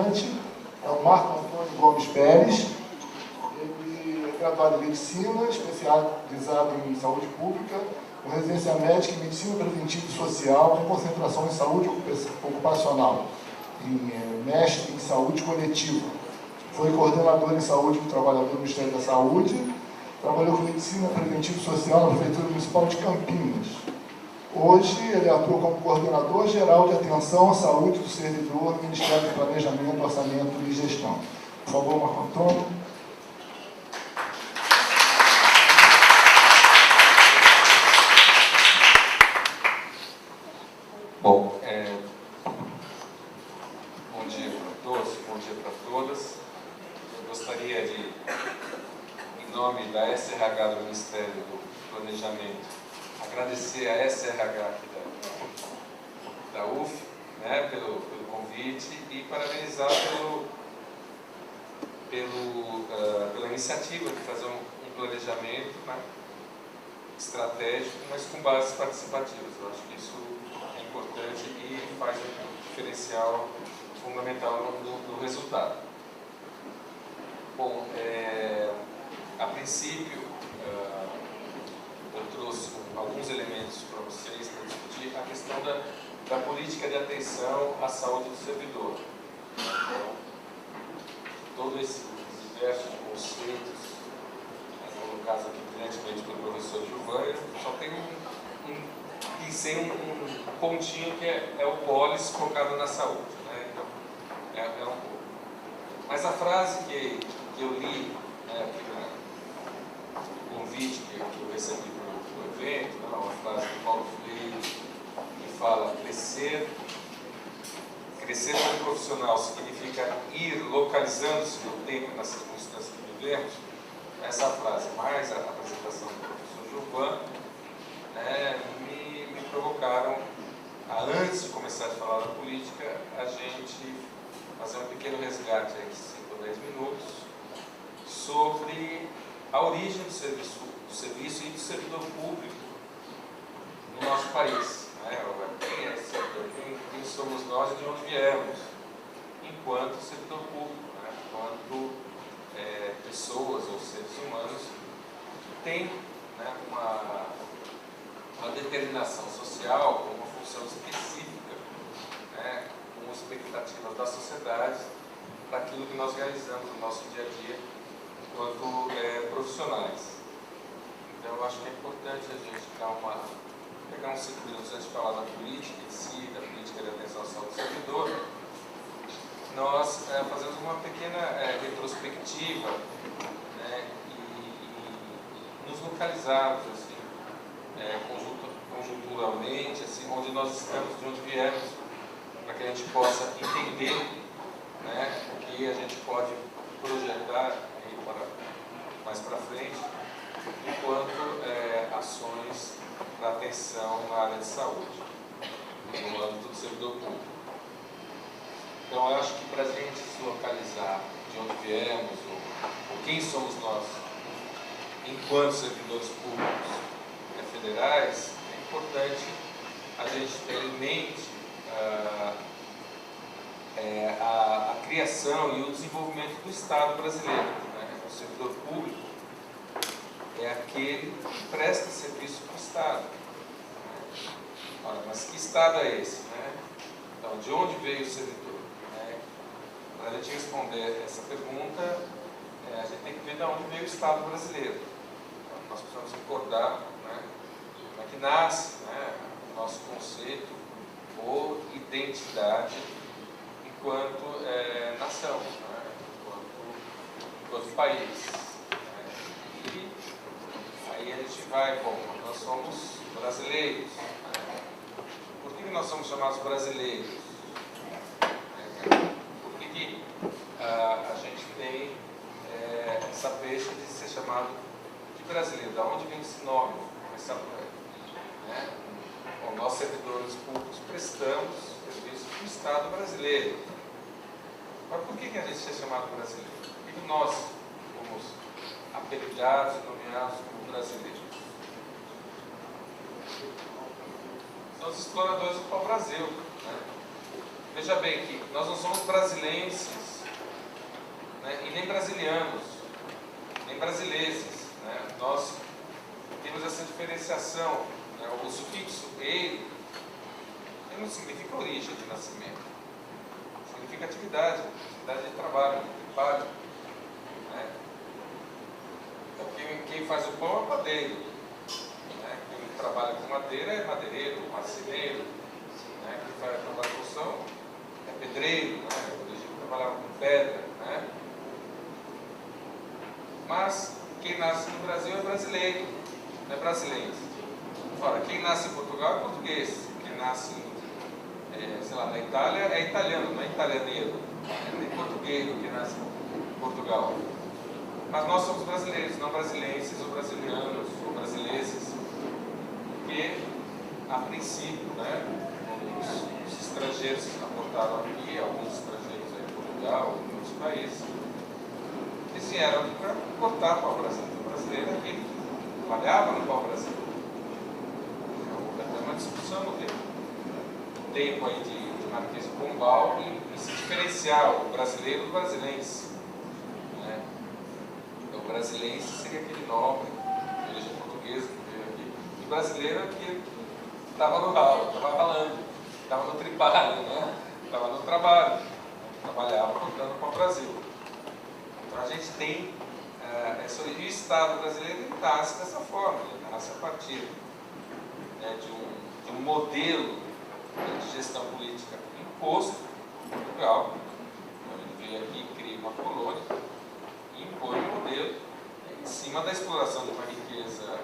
palestrante é o Marco Antônio Gomes Pérez. Ele é graduado em Medicina, especializado em Saúde Pública, com residência médica em Medicina Preventiva e Social, com concentração em Saúde Ocupacional, mestre em Saúde Coletiva. Foi coordenador em Saúde do Trabalhador do Ministério da Saúde, trabalhou com Medicina Preventiva e Social na Prefeitura Municipal de Campinas. Hoje, ele atua como coordenador geral de atenção à saúde do servidor do Ministério do Planejamento, Orçamento e Gestão. Por favor, Marco Antônio. Bom, bom dia para todos, bom dia para todas. Eu gostaria de, em nome da SRH do Ministério do Planejamento, agradecer a SRH aqui da UF, né, pelo convite e parabenizar pela iniciativa de fazer um planejamento, né, estratégico, mas com bases participativas. Eu acho que isso é importante e faz um diferencial fundamental no resultado. Bom, a princípio, eu trouxe alguns elementos para vocês para discutir a questão da política de atenção à saúde do servidor. Então, todo esse universo de conceitos, colocado aqui brilhantemente pelo professor Giovanni, só tem um pontinho que é o polis focado na saúde, né? Então, um pouco. Mas a frase que eu li, né, aqui no convite que eu recebi para o evento, né, uma frase do Paulo Freire, que fala: crescer como profissional significa ir localizando-se no tempo e nas circunstâncias que vivemos. Essa frase, mais a apresentação do professor Giovanni, me provocaram, antes de começar a falar da política, a gente fazer um pequeno resgate aí de 5 ou 10 minutos sobre a origem do serviço e do servidor público no nosso país. Né? Quem somos nós e de onde viemos, enquanto servidor público, né? Enquanto pessoas ou seres humanos que têm, né, uma determinação social com uma função específica, né, com expectativas da sociedade para aquilo que nós realizamos no nosso dia a dia enquanto profissionais. Então, eu acho que é importante a gente pegar uns 5 minutos antes de falar da política em si, da política de atenção à saúde do servidor, nós fazemos uma pequena retrospectiva, né, e nos localizarmos assim, conjunturalmente, assim, onde nós estamos, de onde viemos, para que a gente possa entender, né, o que a gente pode projetar mais para frente, enquanto ações para atenção na área de saúde, no âmbito do servidor público. Então, eu acho que para a gente se localizar de onde viemos, ou quem somos nós, enquanto servidores públicos federais, é importante a gente ter em mente a criação e o desenvolvimento do Estado brasileiro. Né? O servidor público é aquele que presta serviço para o Estado. Né? Ora, mas que Estado é esse? Né? Então, de onde veio o servidor? Para a gente responder essa pergunta, a gente tem que ver de onde veio o Estado brasileiro. Então, nós precisamos recordar, né, como é que nasce, né, o nosso conceito ou identidade enquanto nação, né, enquanto país. Né. E aí a gente vai, bom, nós somos brasileiros. Né. Por que nós somos chamados brasileiros? A gente tem essa pecha de ser chamado de brasileiro. Da onde vem esse nome? Começar por aí. Né? Bom, nós, servidores públicos, prestamos serviço para o Estado brasileiro. Mas por que a gente é chamado brasileiro? Por que nós fomos apelidados e nomeados como brasileiros? São os exploradores do pau-brasil. Né? veja bem que nós não somos brasileiros, né, e nem brasilianos, nem brasileiros, né? Nós temos essa diferenciação, né? O sufixo ele não significa origem de nascimento, significa atividade de trabalho, de trabalho, né? Então, quem faz o pão é o padeiro, né? Quem trabalha com madeira é madeireiro, marceneiro, né? Quem faz trabalho com construção é pedreiro, né? O Egito trabalhava com pedra, né? Mas quem nasce no Brasil é brasileiro, não é brasileiro. Ora, quem nasce em Portugal é português, quem nasce sei lá, na Itália é italiano, não é italianeiro, é nem português que nasce em Portugal. Mas nós somos brasileiros, não brasileiros, ou brasilianos, ou brasileiros, porque, a princípio, né, os estrangeiros aportaram aqui, alguns estrangeiros aí em Portugal, em outros países, eles vieram para importar pau brasileiro. O brasileiro é aquele que trabalhava no pau brasileiro. Houve até uma discussão no tempo aí de Marquês de Pombal em se diferenciar o brasileiro do brasileiro. Né? Então, o brasileiro seria aquele nobre, de origem portuguesa que veio aqui, e o brasileiro é aquele que estava no ralo, estava ralando, estava no trabalho, né? Estava no trabalho, trabalhava voltando para o Brasil. Então a gente tem essa origem. O Estado brasileiro ele nasce dessa forma, ele nasce a partir, né, de um modelo de gestão política imposto em Portugal. Então, ele veio aqui, cria uma colônia e impõe um modelo em cima da exploração de uma riqueza,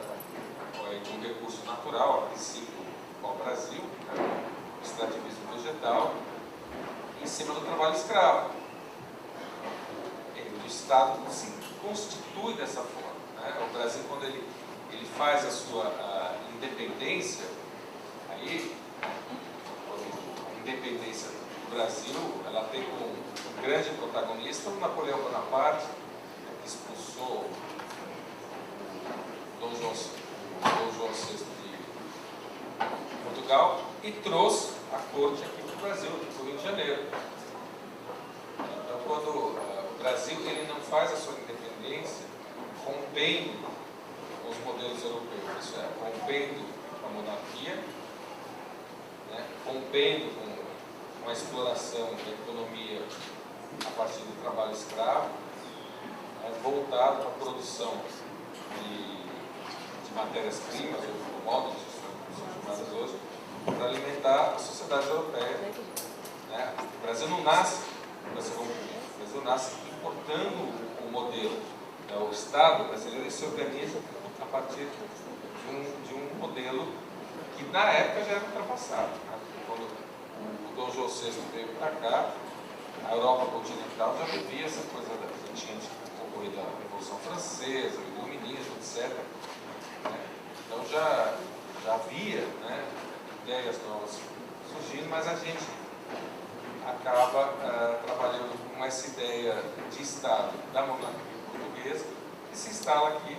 de um recurso natural, a princípio, ao Brasil, né, o extrativismo vegetal, em cima do trabalho escravo. O Estado se constitui dessa forma, né? O Brasil, quando ele faz a sua independência, aí a independência do Brasil, ela tem como um grande protagonista o Napoleão Bonaparte, que expulsou Dom João VI de Portugal e trouxe a corte aqui para o Brasil, para o Rio de Janeiro. Então, quando o Brasil ele não faz a sua independência rompendo os modelos europeus, isso é, rompendo a monarquia, né, rompendo com a exploração da economia a partir do trabalho escravo, voltado para a produção de matérias-primas, ou commodities, que são chamadas hoje, para alimentar a sociedade europeia. Né? O Brasil não nasce para ser rompido, o Brasil nasce importando o modelo. Né? O Estado brasileiro se organiza a partir de um modelo que na época já era ultrapassado. Né? Quando o Dom João VI veio para cá, a Europa continental já vivia essa coisa já tinha ocorrido a Revolução Francesa, o Iluminismo, etc. Né? Então já havia, né, ideias novas surgindo, mas a gente acaba trabalhando com essa ideia de Estado da monarquia portuguesa que se instala aqui,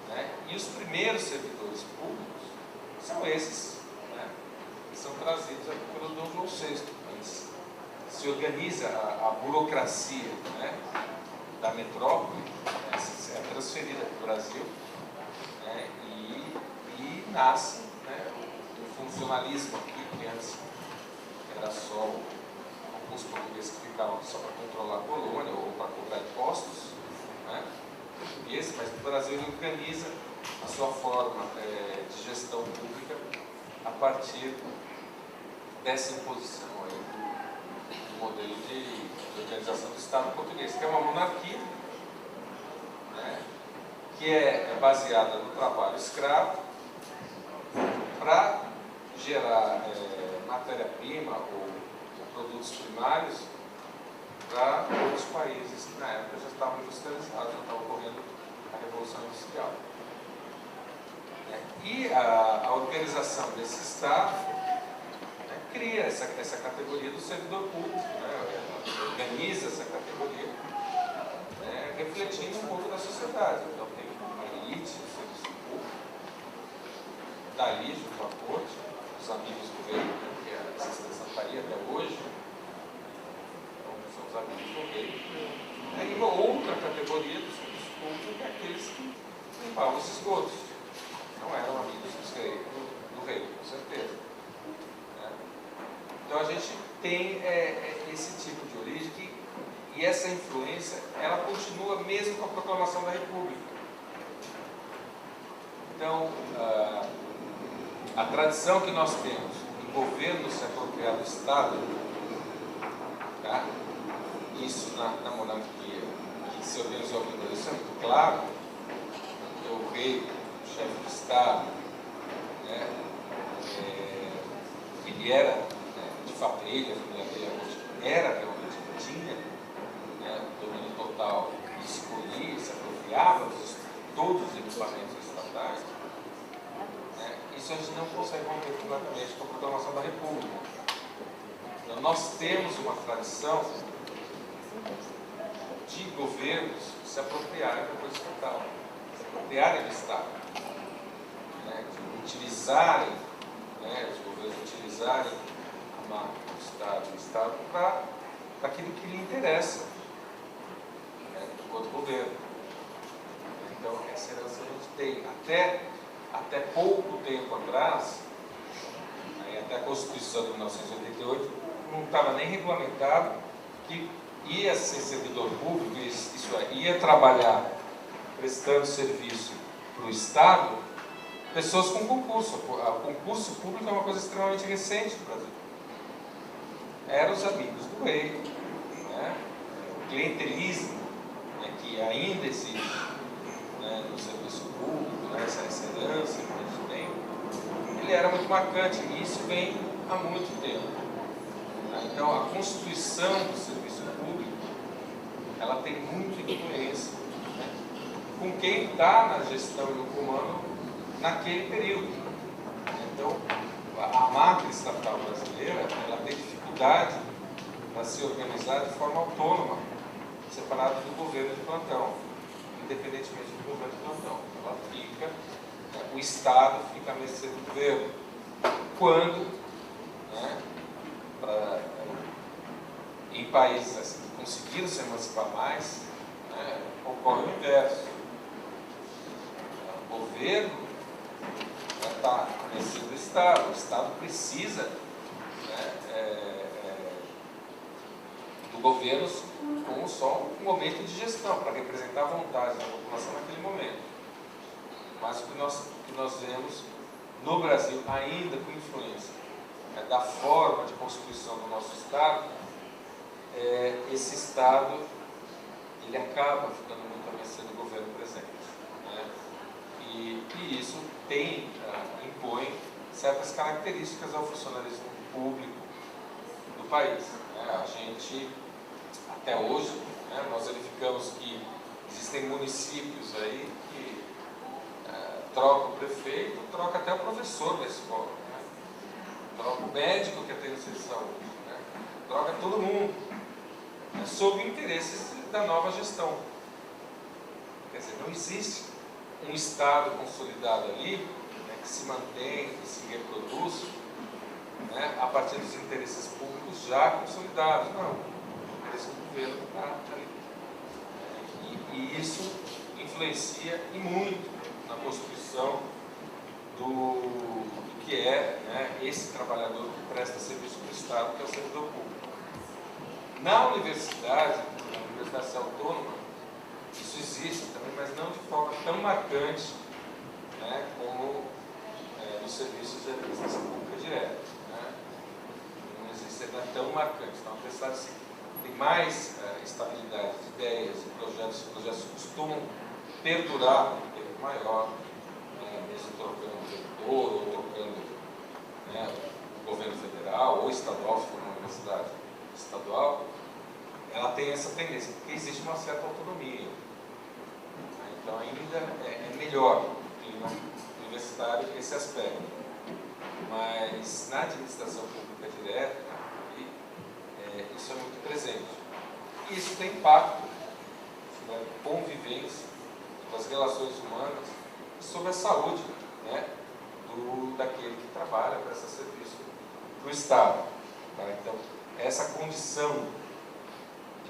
né? E os primeiros servidores públicos são esses, né, que são trazidos aqui pelo Dom João VI. Se organiza a burocracia, né, da metrópole, né, é transferida para o Brasil, né, e nasce, né, o funcionalismo aqui, que antes era só alguns portugueses que ficavam só para controlar a colônia ou para cobrar impostos, né, portugueses, mas o Brasil organiza a sua forma de gestão pública a partir dessa imposição aí do modelo de organização do Estado português, que é uma monarquia, né, que é baseada no trabalho escravo para gerar matéria-prima ou produtos primários para outros países que na época já estavam industrializados, já estava ocorrendo a Revolução Industrial. E a organização desse Estado, né, cria essa categoria do servidor público, né, organiza essa categoria, né, refletindo um pouco da sociedade. Então tem uma elite, o serviço público, dali junto à corte, os amigos do rei, né, que é a existência estaria até hoje, são os amigos do rei. Aí uma outra categoria dos serviços públicos é aqueles que limpavam os esgotos. Não eram amigos do rei, com certeza. Né? Então a gente tem esse tipo de origem e essa influência, ela continua mesmo com a proclamação da República. Então, a tradição que nós temos em governo se apropriar do Estado, tá? Isso na monarquia que se organizou aqui no Brasil, isso é muito claro, porque o rei, o chefe do Estado, né, ele era, de fato, ele, a família dele, era realmente, tinha, né, domínio total, escolhia, se apropriava de todos os equipamentos estatais. Isso a gente não consegue romper completamente com a proclamação da República. Então, nós temos uma tradição de governos se apropriarem da coisa estatal, se apropriarem do Estado, né, de utilizarem, né, os governos utilizarem a marca do Estado para aquilo que lhe interessa, né, enquanto governo. Então, essa herança a gente tem. Até pouco tempo atrás, até a Constituição de 1988, não estava nem regulamentado que ia ser servidor público, isso é, ia trabalhar prestando serviço para o Estado, pessoas com concurso. O concurso público é uma coisa extremamente recente no Brasil. Eram os amigos do rei, né? O clientelismo, né, que ainda existe, né, no serviço público, né, essa herança que a gente tem, ele era muito marcante e isso vem há muito tempo. Então, a constituição do serviço público, ela tem muita influência, né, com quem está na gestão e no comando naquele período. Então, a máquina estatal brasileira, ela tem dificuldade para se organizar de forma autônoma, separada do governo de plantão, independentemente do governo de plantão. Ela fica, o Estado fica a mercê do governo. Quando, né, em países assim, que conseguiram se emancipar mais, né, ocorre o inverso. O governo está a mercê do Estado. O Estado precisa, né, do governo como só um momento de gestão, para representar a vontade da população naquele momento. Mas o que nós vemos no Brasil, ainda com influência da forma de constituição do nosso Estado, esse Estado ele acaba ficando muito à mercê do governo presente. Né? E isso impõe certas características ao funcionalismo público do país. Né? A gente, até hoje, né, nós verificamos que existem municípios aí que troca o prefeito, troca até o professor da escola, né? Troca o médico que atende o serviço de saúde, né? Troca todo mundo, né, sob interesses da nova gestão. Quer dizer, não existe um Estado consolidado ali, né, que se mantém, que se reproduz, né, a partir dos interesses públicos já consolidados. Não, o interesse do governo está ali. E isso influencia e muito na constituição do que é, né, esse trabalhador que presta serviço para o Estado, que é o servidor público. Na universidade autônoma, isso existe também, mas não de forma tão marcante, né, como nos serviços de administração pública direta. Né? Não existe, não é tão marcante. Então, a universidade tem mais estabilidade de ideias, de projetos. Os projetos costumam perdurar um tempo maior, mesmo trocando o reitor ou trocando, né, o governo federal ou estadual, se for uma universidade estadual. Ela tem essa tendência, porque existe uma certa autonomia. Então, ainda é melhor o clima universitário esse aspecto. Mas na administração pública direta, isso é muito presente. E isso tem impacto na convivência, nas relações humanas e sobre a saúde, né, daquele que trabalha, presta serviço para o Estado. Tá? Então, essa condição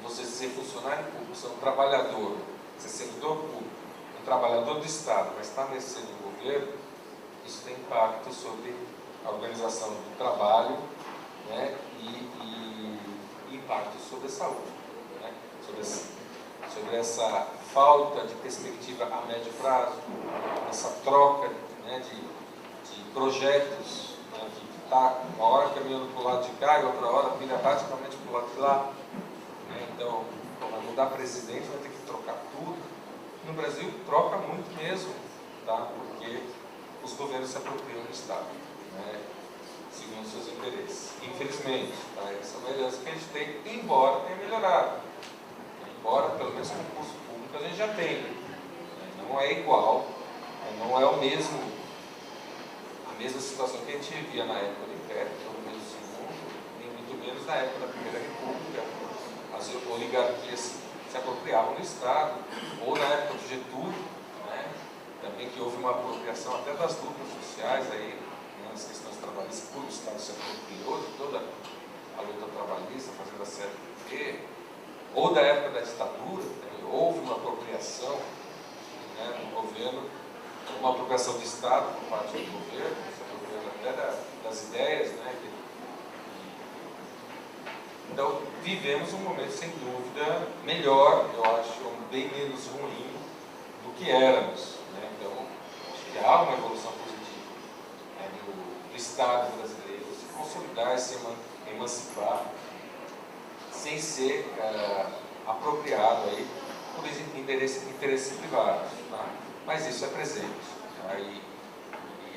de você ser funcionário público, ser um trabalhador, ser servidor público, um trabalhador do Estado, mas está nesse seio do governo, isso tem impacto sobre a organização do trabalho, né, e impacto sobre a saúde, né, sobre essa falta de perspectiva a médio prazo, essa troca, né, de projetos, né, que está uma hora caminhando para o lado de cá e outra hora vira radicalmente para o lado de lá. Né, então, para mudar presidente vai ter que trocar tudo. No Brasil, troca muito mesmo, tá, porque os governos se apropriam do Estado, né, segundo seus interesses. Infelizmente, tá, essa é uma herança que a gente tem, embora tenha melhorado. Embora, pelo menos, concurso público a gente já tem. Não é igual, não é a mesma situação que a gente vivia na época do Império, pelo menos do Segundo, nem muito menos na época da Primeira República. As oligarquias se apropriavam do Estado, ou na época do Getúlio, né, também que houve uma apropriação até das lutas sociais, aí, nas questões trabalhistas, o Estado se apropriou de toda a luta trabalhista, fazendo a CLT, ou da época da ditadura, né, houve uma apropriação, né, no governo, uma apropriação do Estado por parte do governo, se apropriando até das ideias, né, então vivemos um momento sem dúvida melhor, eu acho, bem menos ruim do que éramos, né, então acho que há uma evolução positiva, né, do Estado brasileiro se consolidar e se emancipar, sem ser apropriado aí por interesses privados, tá? Mas isso é presente, tá? E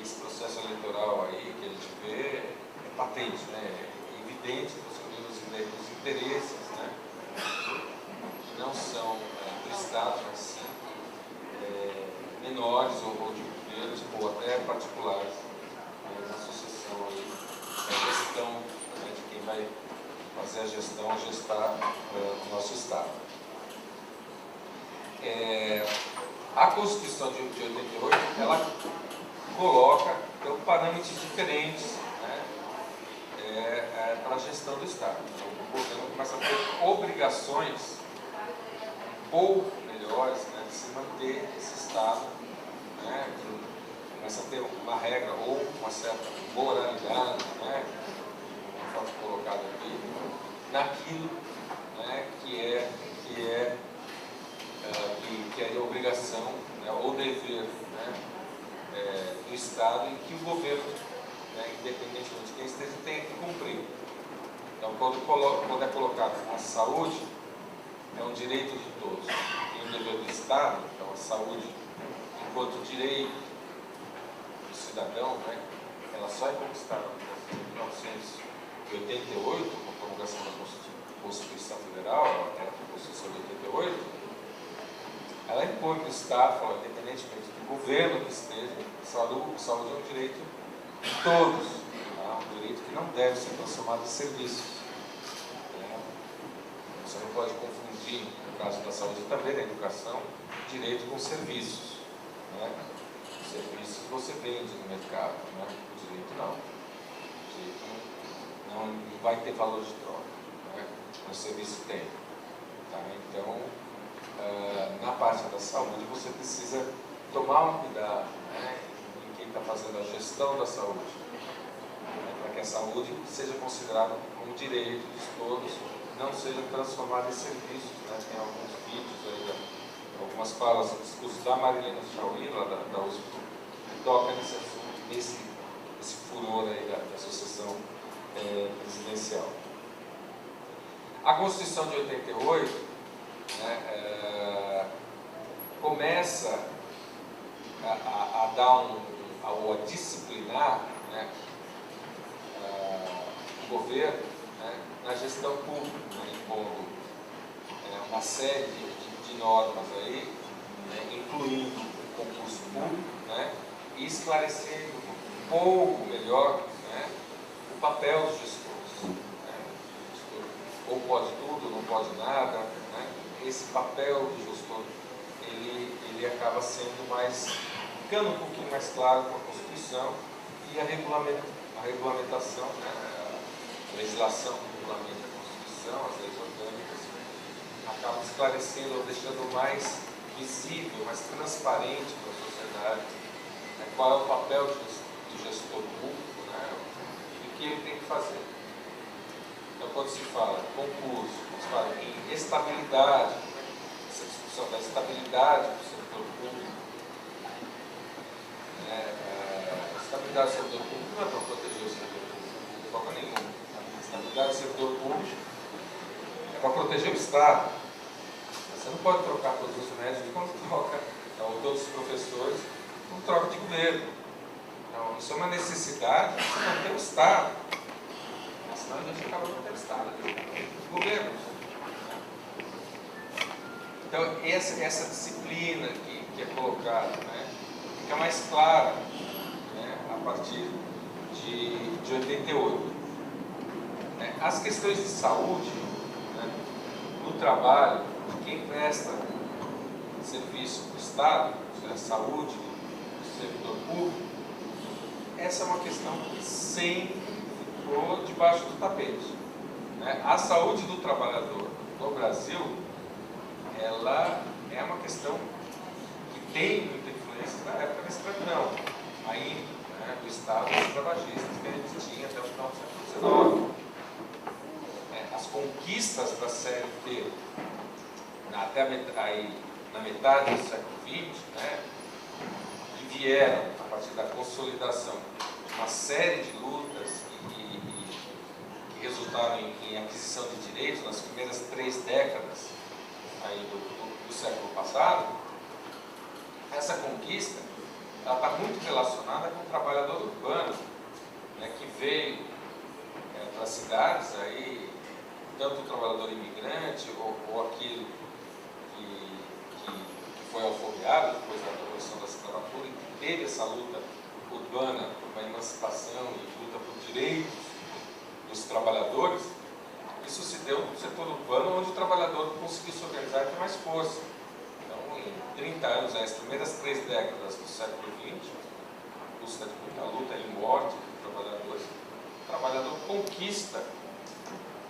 esse processo eleitoral aí que a gente vê é patente, né? É evidente os interesses, né, que não são do Estado, mas sim menores ou de governos ou até particulares, na sucessão aí, a gestão, né, de quem vai fazer a gestão, gestar o nosso Estado. A Constituição de 88, ela coloca parâmetros diferentes, né, para a gestão do Estado. Então, o governo começa a ter obrigações um pouco melhores, né, de se manter esse Estado, né, começa a ter uma regra ou uma certa moralidade, né, como foi colocado aqui, naquilo, né, que é a obrigação, né, ou dever, né, do Estado e que o governo, né, independentemente de quem esteja, tem que cumprir. Então, quando é colocado a saúde, é um direito de todos. E o dever do Estado, então a saúde, enquanto direito do cidadão, né, ela só é conquistada em 1988, com a promulgação da Constituição Federal, a Constituição de 88, ela impõe para o Estado, independentemente do governo que esteja, saúde é um direito de todos, tá? Um direito que não deve ser transformado em serviços. Né? Você não pode confundir, no caso da saúde e também da educação, direito com serviços. Né? Serviços você vende no mercado, né? O direito não. O direito não vai ter valor de troca. Né? O serviço tem. Tá? Então, na parte da saúde, você precisa tomar um cuidado, né, em quem está fazendo a gestão da saúde, né, para que a saúde seja considerada como direito de todos, não seja transformada em serviços. Né? Tem alguns vídeos aí, algumas falas do discurso da Marilena Chauí, lá da USP, que toca nesse assunto, esse furor aí da sucessão presidencial. A Constituição de 88, né, começa a dar a disciplinar, né, o governo, né, na gestão pública, né, impondo uma série de normas aí, né, incluindo o concurso público, né, e esclarecendo um pouco melhor, né, o papel dos gestores. Né, ou pode tudo, não pode nada. Né, esse papel do gestor, ele acaba sendo ficando um pouquinho mais claro com a Constituição e a regulamentação, né, a legislação que regulamenta a Constituição, as leis orgânicas, acaba esclarecendo ou deixando mais visível, mais transparente para a sociedade, né, qual é o papel do gestor público, né, e o que ele tem que fazer. Então, quando se fala em concurso, quando se fala em estabilidade, essa discussão da estabilidade do setor público, né, a estabilidade do setor público não é para proteger o setor público, de forma nenhuma. A estabilidade do setor público é para proteger o Estado. Você não pode trocar todos os médicos quando troca, ou todos os professores, quando troca de governo. Então, isso é uma necessidade de manter o Estado. Senão a gente acaba não tendo Estado, governos. Então, essa disciplina que é colocada, né, fica mais clara, né, a partir de 88. As questões de saúde, né, no trabalho, quem presta serviço para o Estado, seja a saúde, o servidor público, essa é uma questão que sempre ficou debaixo do tapete. Né? A saúde do trabalhador no Brasil, ela é uma questão que tem muita influência na época da escravidão, ainda, né, do Estado escravagista que a gente tinha até o final do século XIX. As conquistas da CLT, até na metade do século XX, né, que vieram a partir da consolidação de uma série de lutas que resultaram em aquisição de direitos nas primeiras 3 décadas aí do século passado. Essa conquista está muito relacionada com o trabalhador urbano, né, que veio para as cidades, aí, tanto o trabalhador imigrante ou aquele que foi alforriado depois da abolição da escravatura e que teve essa luta urbana por uma emancipação e luta por direitos dos trabalhadores. Isso se deu no setor urbano, onde o trabalhador conseguiu se organizar e ter mais força. Então, em 30 anos, as primeiras 3 décadas do século XX, custa de muita luta e morte dos trabalhadores, o trabalhador conquista,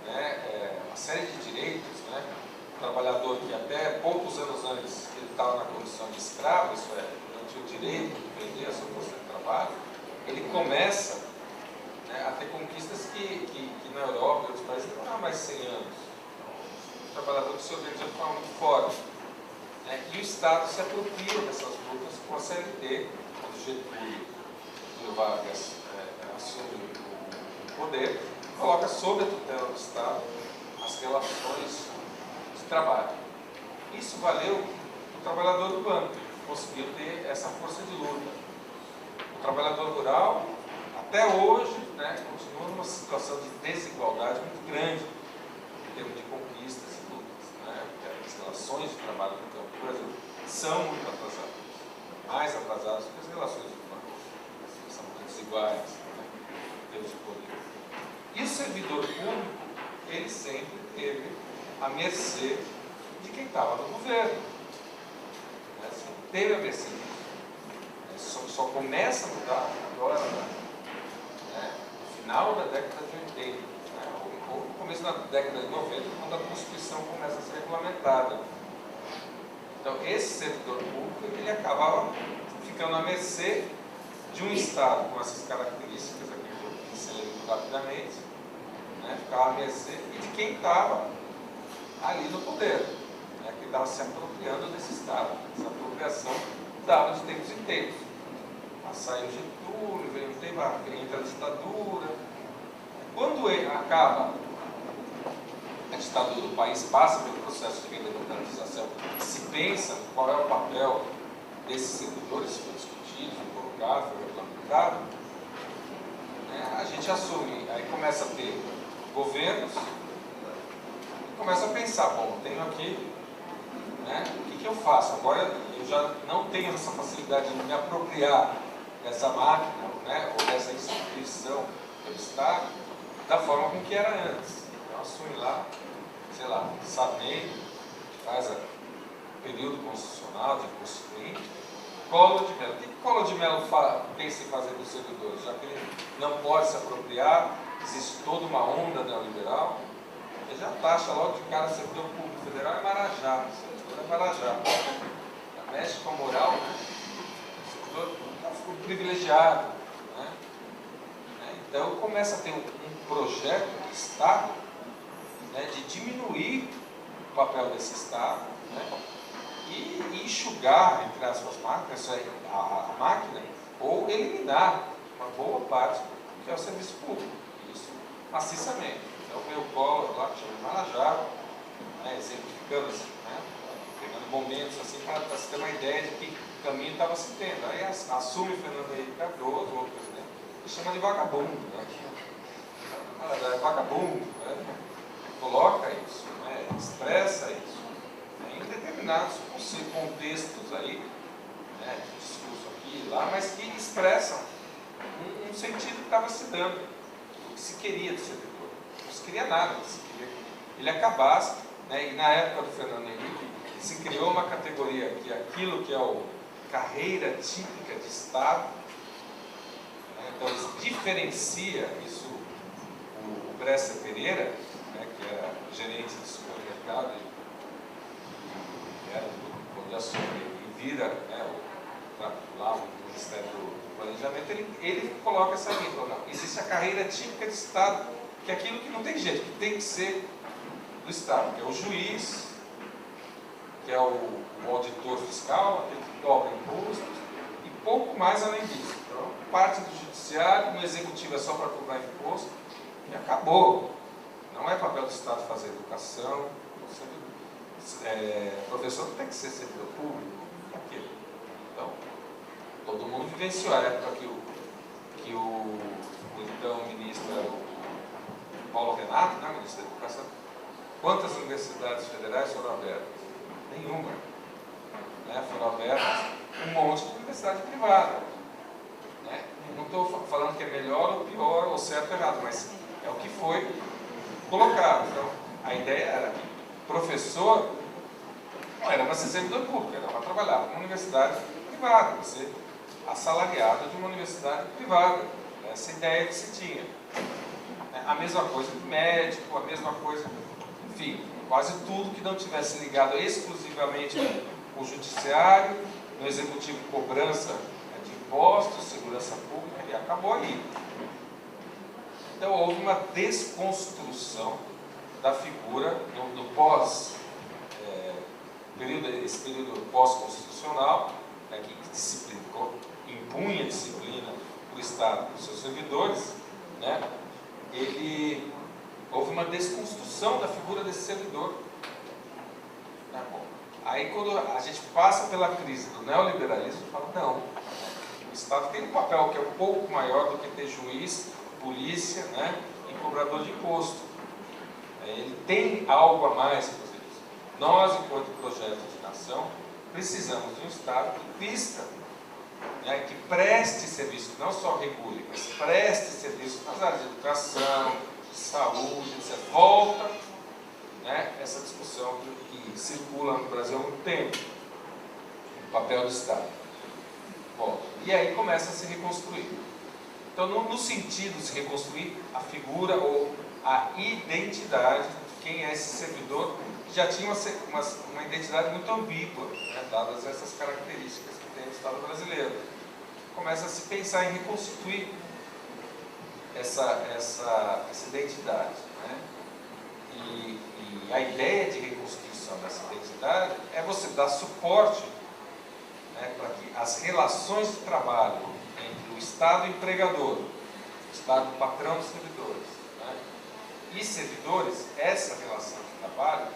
né, uma série de direitos, né? O trabalhador que até poucos anos antes ele estava na condição de escravo, isso é, não tinha o direito de vender a sua força de trabalho, ele começa, né, a ter conquistas que na Europa e outros países não há mais 100 anos. O trabalhador que se organizou de forma muito forte. Né? E o Estado se apropria dessas lutas com a CLT, quando Getúlio Vargas assume o poder, coloca sob a tutela do Estado as relações de trabalho. Isso valeu para o trabalhador urbano, que conseguiu ter essa força de luta. O trabalhador rural, até hoje, né, continua numa situação de desigualdade muito grande em termos de conquistas e lutas. Né? As relações de trabalho no campo do Brasil são muito atrasadas, mais atrasadas que as relações de trabalho, são muito desiguais, né, em termos de poder. E o servidor público, ele sempre teve à mercê de quem estava no governo. Né? Sempre teve a mercê disso. Só começa a mudar agora, né, no final da década de 80, né, ou no começo da década de 90, quando a Constituição começa a ser regulamentada. Então, esse servidor público, ele acabava ficando à mercê de um Estado com essas características aqui que eu pincelei muito rapidamente, né, ficava à mercê de quem estava ali no poder, né, que estava se apropriando desse Estado. Essa apropriação dava de tempos em tempos. Saiu Getúlio, veio um tempo, entra a ditadura. Quando acaba a ditadura, o país passa pelo processo de redemocratização, se pensa qual é o papel desses servidores, foi discutido, foi colocado, foi regulamentado, né, a gente assume, aí começa a ter governos e começa a pensar, bom, tenho aqui, né, o que eu faço? Agora eu já não tenho essa facilidade de me apropriar dessa máquina, né, ou dessa instituição do Estado, da forma como que era antes. Então assume lá, sei lá, Sarney, faz o período constitucional de constituinte, Collor de Mello. O que Collor de Mello pensa em fazer dos servidores? Já que ele não pode se apropriar, existe toda uma onda neoliberal, Ele já taxa logo de cara servidor público federal é Marajá, servidor é Marajá. Mexe com a moral, né? O servidor ficou privilegiado, né? Então começa a ter um projeto de Estado, né, de diminuir o papel desse Estado, né, e enxugar, entre aspas, a máquina, ou eliminar uma boa parte que é o serviço público. Isso maciçamente. Então veio o Collor lá, que chama de Marajá, né, exemplificando assim, né, pegando momentos assim para se ter uma ideia de que o caminho estava se tendo. Aí assume Fernando Henrique Cardoso, o presidente, e chama de vagabundo, né? É vagabundo, né? Coloca isso, né? Expressa isso, né? Em determinados contextos aí, né? De discurso aqui e lá, mas que expressam um sentido que estava se dando, o que se queria do servidor. Não se queria nada, se queria que ele acabasse, né? E na época do Fernando Henrique se criou uma categoria que aquilo que é o carreira típica de Estado, né? Então diferencia isso. O Bresser Pereira, né, que era gerente de supermercado, era do Pão de Açúcar, e vira, né, lá o Ministério do Planejamento, ele coloca essa linha, não, existe a carreira típica de Estado, que é aquilo que não tem jeito, que tem que ser do Estado, que é o juiz, que é o auditor fiscal, aquele que cobra impostos, e pouco mais além disso. Então, parte do judiciário, no executivo é só para cobrar imposto, e acabou. Não é papel do Estado fazer educação. Professor não tem que ser servidor público. Aquilo. Então, todo mundo vivenciou a época que o então ministro Paulo Renato, né, ministro da Educação, quantas universidades federais foram abertas? Nenhuma. Né? Foram abertas um monte de universidade privada. Né? Não estou falando que é melhor ou pior, ou certo ou errado, mas é o que foi colocado. Então, a ideia era que professor não era para ser servidor público, era para trabalhar numa universidade privada, para ser assalariado de uma universidade privada. Essa ideia que se tinha. A mesma coisa do médico, a mesma coisa, enfim, quase tudo que não tivesse ligado exclusivamente com o judiciário, no executivo cobrança de impostos, segurança pública, e acabou aí. Então houve uma desconstrução da figura no esse período pós-constitucional, né, que impunha disciplina para o Estado, para os seus servidores, né, houve uma desconstrução da figura desse servidor. Tá bom. Aí quando a gente passa pela crise do neoliberalismo, fala, não, o Estado tem um papel que é um pouco maior do que ter juiz, polícia, né, e cobrador de imposto. Ele tem algo a mais para fazer isso. Nós, enquanto projeto de nação, precisamos de um Estado que vista, né, que preste serviço, não só regule, mas preste serviço nas áreas de educação, de saúde, etc. Volta, né, essa discussão que circula no Brasil há muito tempo, o papel do Estado. Volta. E aí começa a se reconstruir. Então, no sentido de se reconstruir a figura ou a identidade de quem é esse servidor, que já tinha uma identidade muito ambígua, né, dadas essas características que tem o Estado brasileiro. Começa a se pensar em reconstituir essa identidade. Né? E a ideia de reconstrução dessa identidade é você dar suporte, né, para que as relações de trabalho entre o Estado empregador, o Estado patrão dos servidores, né, e servidores, essa relação de trabalho,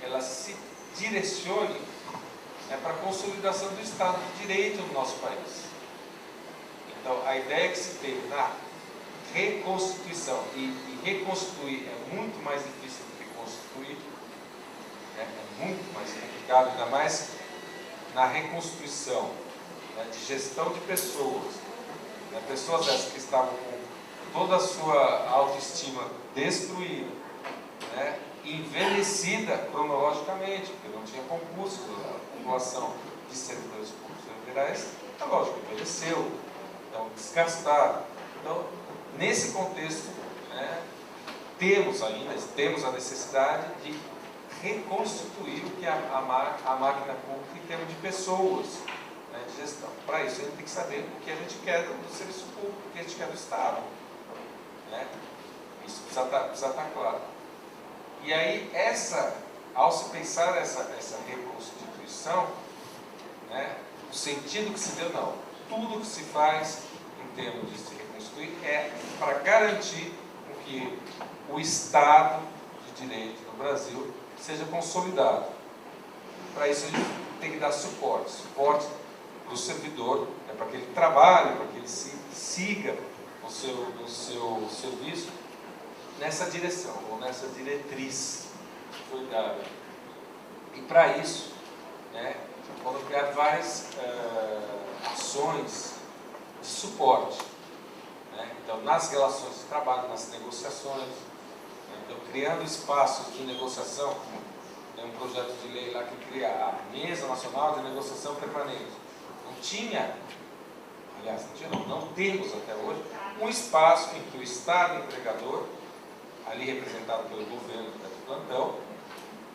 ela se direcione, né, para a consolidação do Estado de Direito no nosso país. Então, a ideia que se teve na reconstituição, e reconstruir é muito mais difícil do que construir, né, é muito mais complicado, ainda mais na reconstrução, né, de gestão de pessoas, né, pessoas essas que estavam com toda a sua autoestima destruída, né, envelhecida cronologicamente, porque não tinha concurso, a população de servidores públicos federais, é lógico, envelheceu, então desgastado. Então, nesse contexto, né, temos a necessidade de reconstituir o que é a máquina pública em termos de pessoas, né, de gestão. Para isso, a gente tem que saber o que a gente quer do serviço público, o que a gente quer do Estado. Né? Isso precisa estar claro. E aí, ao se pensar essa reconstituição, né, o sentido que se deu, não. Tudo que se faz em termos de se reconstruir é para garantir que o Estado de Direito no Brasil seja consolidado. Para isso, a gente tem que dar suporte para o servidor, né, para que ele trabalhe, para que ele siga o seu serviço nessa direção, ou nessa diretriz que foi dada. E para isso, né, vamos criar várias ações de suporte. Né? Então, nas relações de trabalho, nas negociações, né? Então, criando espaços de negociação, tem um projeto de lei lá que cria a Mesa Nacional de Negociação Permanente. Não tinha, aliás, não temos até hoje, um espaço em que o Estado empregador, ali representado pelo governo que está de plantão,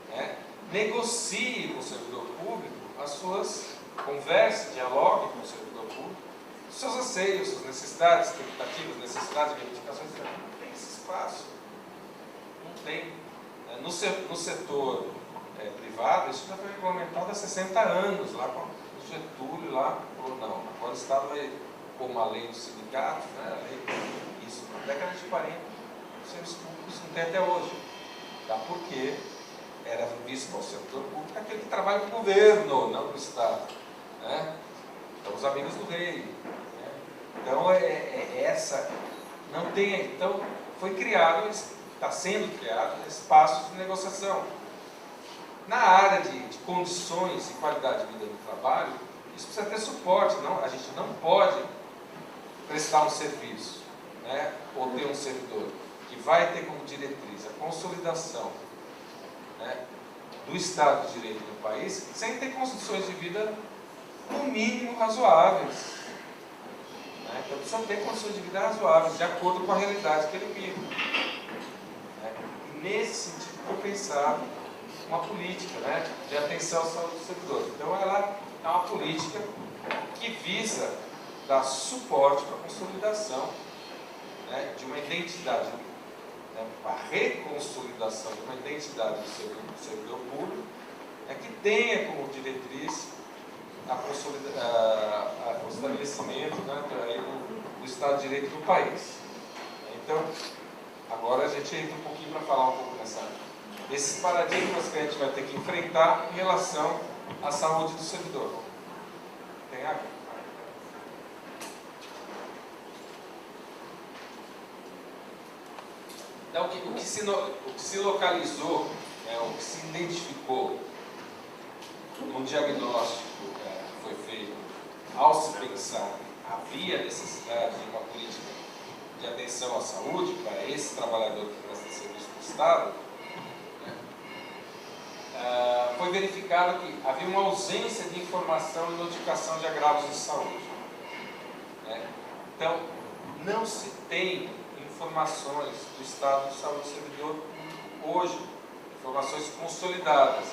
né, negocie com o servidor público as suas conversas, dialogue com o servidor público, os seus anseios, suas necessidades, expectativas, necessidades, reivindicações. Não tem esse espaço. Não tem. No setor privado, isso já foi regulamentado há 60 anos, lá com o Getúlio, lá, falou, não, agora o Estado vai pôr uma lei do sindicato, né, isso, na década de 40, os serviços públicos não tem até hoje. Tá? Porque era visto para o servidor público aquele que trabalha com o governo, não com o Estado. Né? Então, os amigos do rei. Né? Então, essa não tem. Então, foi criado, está sendo criado espaços de negociação. Na área de condições e qualidade de vida do trabalho, isso precisa ter suporte. Não, a gente não pode prestar um serviço, né, ou ter um servidor que vai ter como diretriz a consolidação, né, do Estado de Direito no país, sem ter condições de vida no mínimo razoáveis. Né? Então precisa ter condições de vida razoáveis, de acordo com a realidade que ele vive. Né? E nesse sentido foi pensado uma política, né, de atenção à saúde do servidor. Então ela é uma política que visa dar suporte para a consolidação, né, de uma identidade, né, para a reconsolidação de uma identidade do servidor público, que tenha como diretriz o estabelecimento, né, do Estado de Direito no país. Então, agora a gente entra um pouquinho para falar um pouco desses paradigmas que a gente vai ter que enfrentar em relação à saúde do servidor. Tem água? Então, o que se localizou, né, o que se identificou no diagnóstico que foi feito ao se pensar havia necessidade de uma política de atenção à saúde para esse trabalhador que presta serviço do Estado, né, foi verificado que havia uma ausência de informação e notificação de agravos de saúde. Né? Então, não se tem informações do estado de saúde do servidor hoje, informações consolidadas.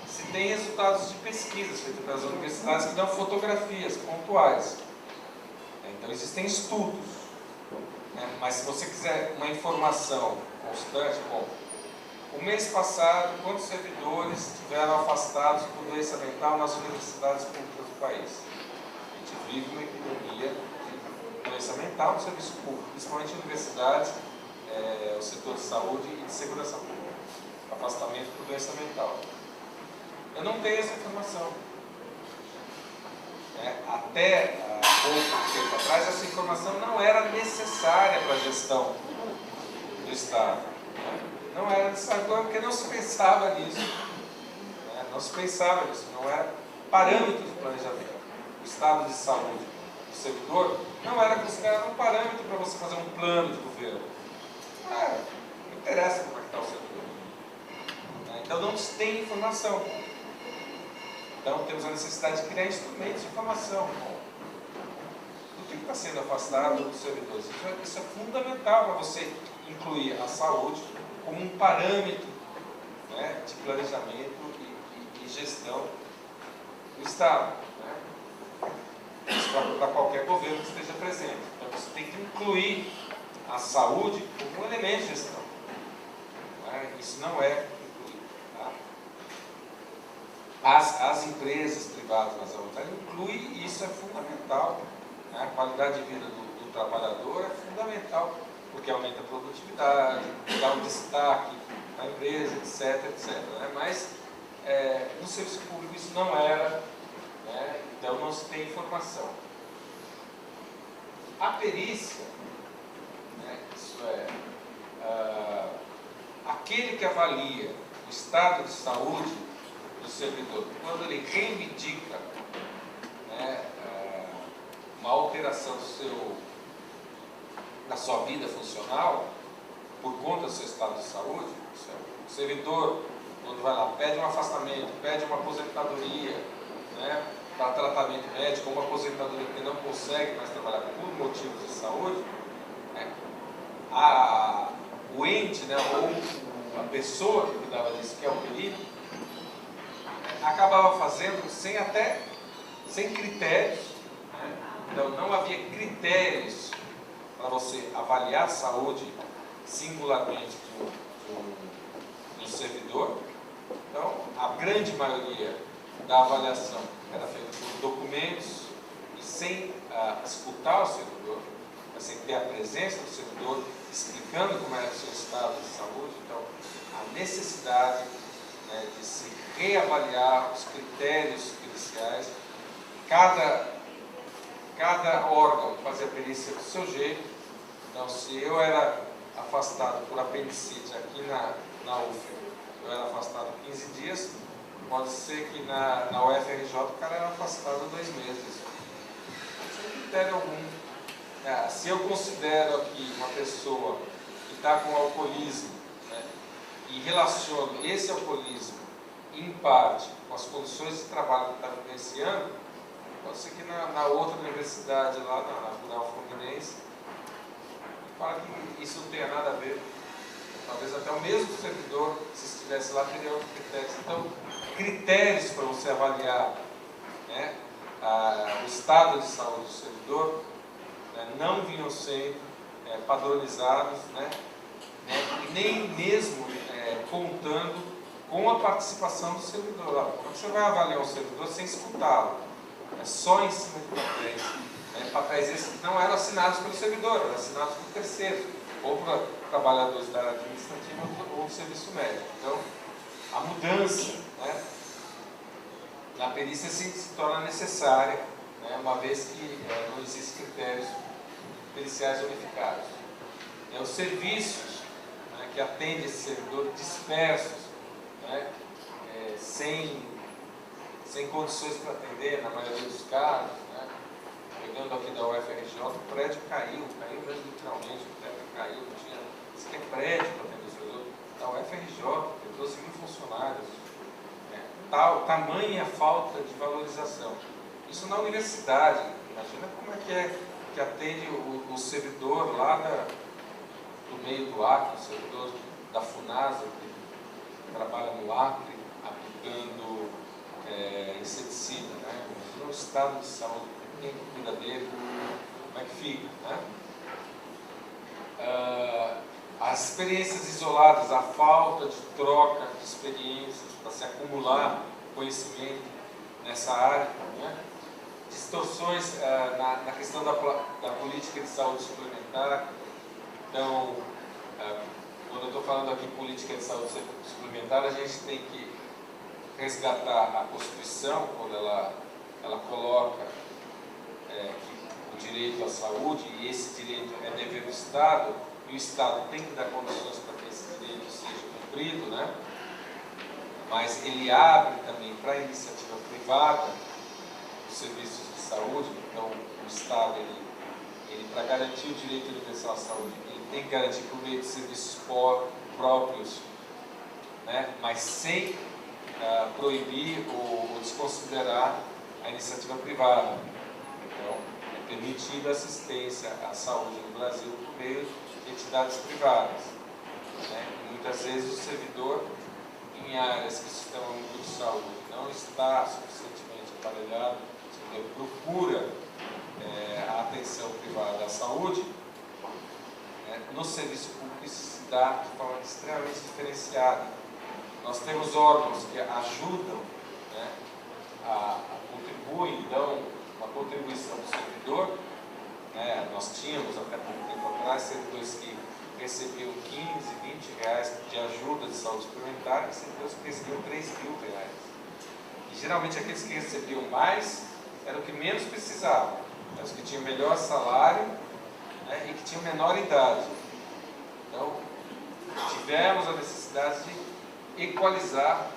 Se tem resultados de pesquisas feitas pelas universidades que dão fotografias pontuais. Então existem estudos. Né? Mas se você quiser uma informação constante, bom, o mês passado, quantos servidores estiveram afastados por doença mental nas universidades públicas do país? A gente vive uma epidemia doença mental no serviço público, principalmente em universidades, o setor de saúde e de segurança pública, afastamento por doença mental. Eu não tenho essa informação. Até pouco tempo atrás, essa informação não era necessária para a gestão do Estado. Não era necessária, porque não se pensava nisso. Não se pensava nisso, não era parâmetro de planejamento. O estado de saúde do servidor não era considerado um parâmetro para você fazer um plano de governo. Não interessa como é que está o servidor. Então não se tem informação. Então temos a necessidade de criar instrumentos de informação. Do que está sendo afastado dos servidores. Isso é fundamental para você incluir a saúde como um parâmetro, né, de planejamento e gestão do Estado, né, para qualquer governo que esteja presente. Então você tem que incluir a saúde como um elemento de gestão, né? Isso não é incluído. Tá? As empresas privadas na saúde incluem, e isso é fundamental, né? A qualidade de vida do trabalhador é fundamental, porque aumenta a produtividade, dá um destaque na empresa, etc, etc. Né? Mas no serviço público isso não era, né? Então não se tem informação. A perícia, né? Isso é aquele que avalia o estado de saúde do servidor, quando ele reivindica, né, uma alteração da sua vida funcional por conta do seu estado de saúde, o servidor, quando vai lá, pede um afastamento, pede uma aposentadoria, né, para tratamento médico, uma aposentadoria porque não consegue mais trabalhar por motivos de saúde, né, o ente, né, ou a pessoa que cuidava disso, que é o perito, acabava fazendo sem critérios, né? Então não havia critérios para você avaliar a saúde singularmente do servidor. Então a grande maioria da avaliação era feita por documentos e sem escutar o servidor, sem ter a presença do servidor explicando como era o seu estado de saúde. Então a necessidade, né, de se reavaliar os critérios periciais, cada órgão fazia a perícia do seu jeito. Então, se eu era afastado por apendicite aqui na UFRGS, eu era afastado 15 dias, pode ser que na UFRJ o cara era afastado 2 meses, sem critério algum. Se eu considero aqui uma pessoa que está com alcoolismo, né, e relaciono esse alcoolismo em parte com as condições de trabalho que está vivenciando, pode ser que na outra universidade lá, na Rural Fluminense, fala que isso não tenha nada a ver. Talvez até o mesmo servidor, se estivesse lá, teria outros critérios. Então, critérios para você avaliar, né, o estado de saúde do servidor, né, não vinham sendo padronizados, né, e nem mesmo contando com a participação do servidor. Quando você vai avaliar um servidor sem escutá-lo, só em cima de papéis, papéis esses que não eram assinados pelo servidor, eram assinados por terceiros, ou por trabalhadores da área administrativa ou do serviço médico. Então, a mudança, né, na perícia se torna necessária, né, uma vez que não existem critérios periciais unificados. Os serviços, né, que atendem esse servidor dispersos, né, sem condições para atender, na maioria dos casos, né. Pegando aqui da UFRJ, o prédio caiu mesmo literalmente, o prédio caiu, não tinha sequer prédio para atender o servidor. Da UFRJ, tem 12 mil funcionários, tamanha falta de valorização. Isso na universidade, imagina como é que atende o servidor lá do meio do Acre, o servidor da FUNASA, que trabalha no Acre, aplicando inseticida, né? No estado de saúde, quem cuida dele, como é que fica, né? As experiências isoladas, a falta de troca de experiências para se acumular conhecimento nessa área, né? Distorções na questão da política de saúde suplementar. Então, quando eu estou falando aqui política de saúde suplementar, a gente tem que resgatar a Constituição, quando ela coloca o direito à saúde, e esse direito é dever do Estado, e o Estado tem que dar condições para que esse direito seja cumprido, né? Mas ele abre também para a iniciativa privada os serviços de saúde. Então, o Estado, ele para garantir o direito universal à saúde, ele tem que garantir por meio de serviços próprios, né? Mas sem proibir ou desconsiderar a iniciativa privada. Então, é permitida assistência à saúde no Brasil por meio de entidades entidades privadas. Né? Muitas vezes o servidor, em áreas que o sistema único de saúde não está suficientemente aparelhado, o servidor procura a atenção privada à saúde, né? No serviço público isso se dá de forma extremamente diferenciada. Nós temos órgãos que ajudam, né, contribuem, dão uma contribuição do servidor. Né? Nós tínhamos até pouco tempo atrás servidores que recebiam 15, 20 reais de ajuda de saúde suplementar e servidores que recebiam 3 mil reais. E geralmente aqueles que recebiam mais eram os que menos precisavam, eram os que tinham melhor salário, né, e que tinham menor idade. Então, tivemos a necessidade de equalizar,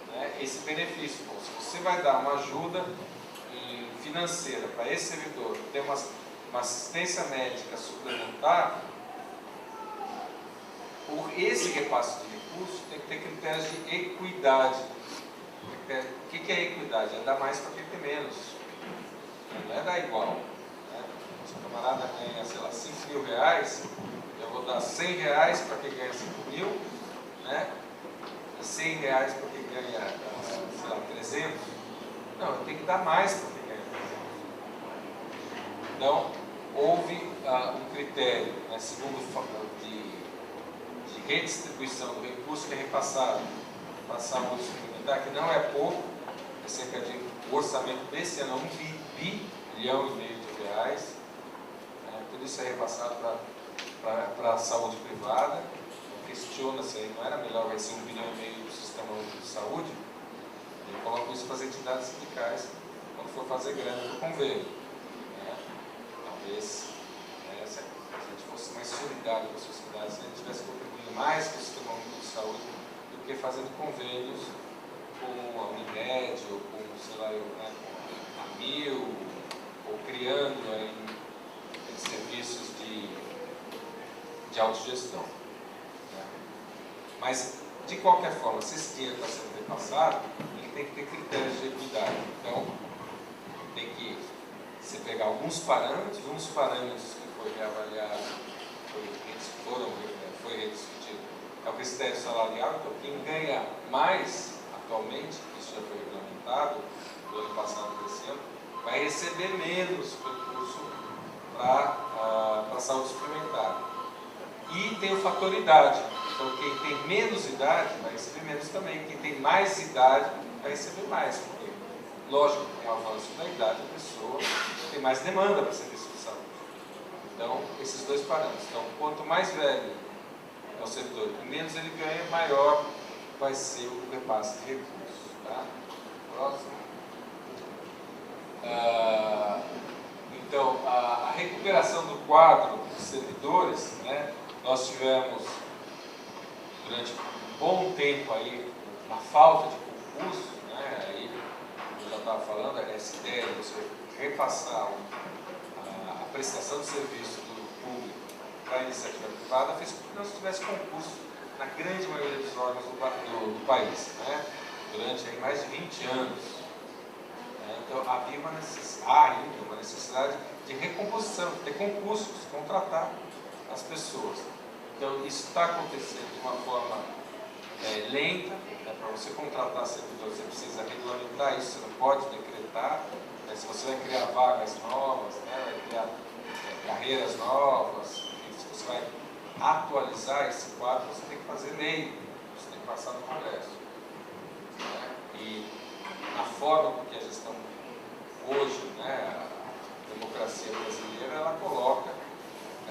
né, esse benefício. Bom, se você vai dar uma ajuda financeira para esse servidor, ter uma assistência médica suplementar, por esse repasse de recursos tem que ter critérios de equidade. O que é equidade? É dar mais para quem tem menos. Não é dar igual. Né? Se o camarada ganha, sei lá, 5 mil reais, eu vou dar 100 reais para quem ganha 5 mil, né? E 100 reais para quem ganha, sei lá, 300. Não, eu tenho que dar mais para quem ganha 300. Então, houve um critério, né, segundo de redistribuição do recurso que é repassado para a saúde suplementar, que não é pouco, é cerca de, o orçamento desse ano é 1,5 bilhão de reais, né, tudo isso é repassado para a saúde privada. Questiona-se aí, não era melhor vai ser 1,5 bilhão do sistema único de saúde? Eu coloco isso para as entidades sindicais quando for fazer grana do convênio. Né? Talvez, né, se a gente fosse mais solidário com a sociedade, se a gente tivesse contribuindo mais para o sistema único de saúde do que fazendo convênios com a Unimed ou com, sei lá, né, com a Mil, ou criando aí serviços de autogestão. Né? Mas, de qualquer forma, se esse dinheiro está sendo repassado, ele tem que ter critérios de equidade. Então, tem que você pegar alguns parâmetros, que foi reavaliado, foi rediscutido, é o critério salarial. Então, quem ganha mais atualmente, isso já foi regulamentado no ano passado, desse ano, vai receber menos recurso para a saúde suplementar. E tem o fator idade. Então, quem tem menos idade vai receber menos também. Quem tem mais idade vai receber mais. Porque, lógico, com o avanço da idade, a pessoa tem mais demanda para serviço de saúde. Então, esses dois parâmetros. Então, quanto mais velho é o servidor, menos ele ganha, maior vai ser o repasse de recursos. Tá? Próximo. Então, a recuperação do quadro de servidores, né, nós tivemos durante um bom tempo aí uma falta de concurso, né, aí eu já estava falando, essa ideia de você repassar a prestação de serviço do público para a iniciativa privada fez com que não tivesse concurso na grande maioria dos órgãos do país, né, durante aí mais de 20 anos. Então, havia uma necessidade de recomposição, de ter concursos, contratar as pessoas. Então, isso está acontecendo de uma forma lenta. Né? Para você contratar servidores, você precisa regulamentar isso, você não pode decretar. Né? Se você vai criar vagas novas, né? Vai criar carreiras novas, se você vai atualizar esse quadro, você tem que fazer lei, você tem que passar no Congresso. Né? E a forma com que a gestão hoje, né, a democracia brasileira, ela coloca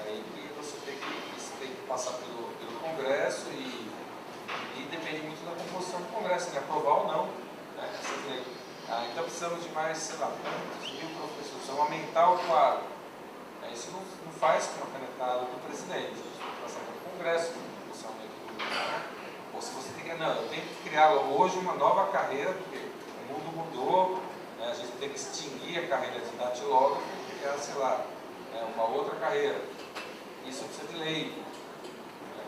aí que você tem que passar pelo Congresso e depende muito da composição do Congresso, né, aprovar ou não, né, essas leis. Então precisamos de mais, sei lá, tantos mil professores, precisamos aumentar o quadro. Isso não faz com uma canetada do presidente, a gente tem que passar pelo Congresso, você aumenta o número, né? Ou se você tem que, não, eu tenho que criar hoje uma nova carreira, porque o mundo mudou, né? A gente tem que extinguir a carreira de datilógrafo e criar, sei lá, uma outra carreira. Isso precisa de lei. Né?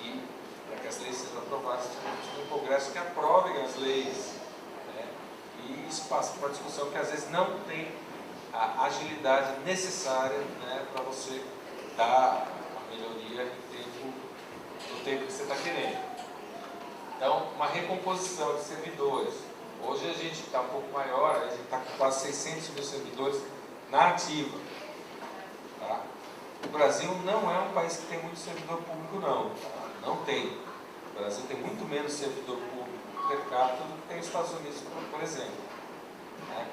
E para que as leis sejam aprovadas, temos um Congresso que aprove as leis. Né? E isso passa por uma discussão que às vezes não tem a agilidade necessária, né, para você dar a melhoria está querendo. Então, uma recomposição de servidores. Hoje a gente está um pouco maior, a gente está com quase 600 mil servidores na ativa. Tá? O Brasil não é um país que tem muito servidor público, não. Tá? Não tem. O Brasil tem muito menos servidor público per capita do que tem os Estados Unidos, por exemplo. Né?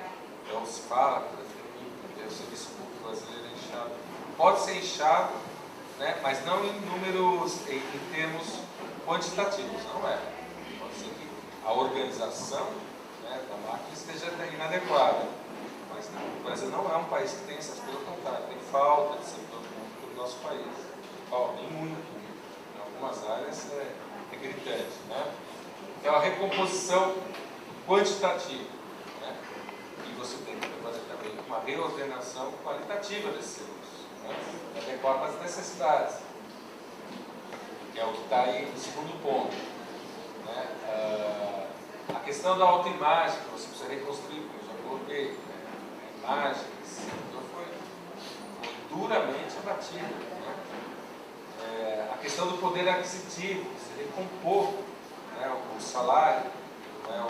Então se fala que o serviço público brasileiro é inchado. Pode ser inchado, né? Mas não em números, em termos quantitativos, não é. Pode ser que a organização, né, da máquina esteja inadequada. Mas não, o Brasil não é um país que tem essas coisas, pelo contrário, tem falta de servidor público no nosso país. Falta, e muito. Em algumas áreas é gritante. Né? Então a recomposição quantitativa. Né? E você tem que fazer também uma reordenação qualitativa desses serviços, né? Adequar às necessidades. Que é o que está aí no segundo ponto. Né? A questão da autoimagem, que você precisa reconstruir, como eu já coloquei, né? A imagem desse servidor foi duramente abatida. Né? A questão do poder aquisitivo, você recompor, né, o salário, né,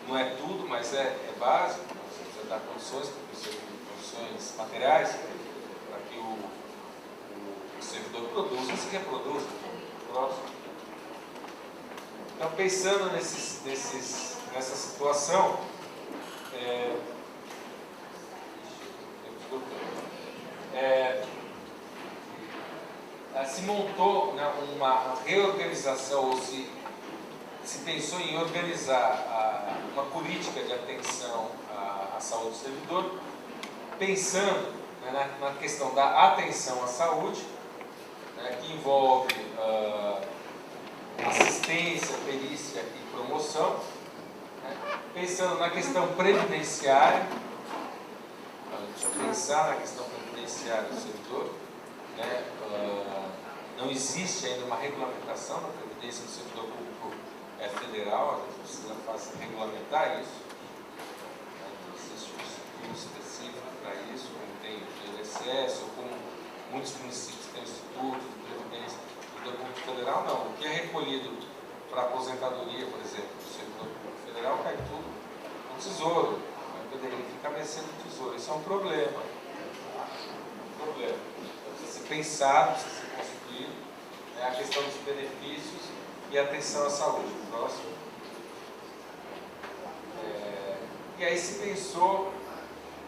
não é tudo, mas é básico, você precisa dar condições materiais para que o servidor produza e se reproduza. Próximo. Então, pensando nessa situação, se montou, né, uma reorganização, ou se pensou em organizar uma política de atenção à saúde do servidor, pensando, né, na questão da atenção à saúde, né, que envolve assistência, perícia e promoção, né, pensando na questão previdenciária, a gente precisa pensar na questão previdenciária do servidor, né, não existe ainda uma regulamentação da previdência do servidor público federal, a gente precisa regulamentar isso. Não existe um instituto específico para isso, como tem o INSS, ou como muitos municípios têm o Instituto de Previdência do servidor público federal, não. O que é recolhido para aposentadoria, por exemplo, do servidor público federal, cai tudo no tesouro. Ele fica mexendo no tesouro. Isso é um problema. Um problema. Precisa ser pensado, precisa ser construído, né, a questão dos benefícios e atenção à saúde. Próximo. E aí se pensou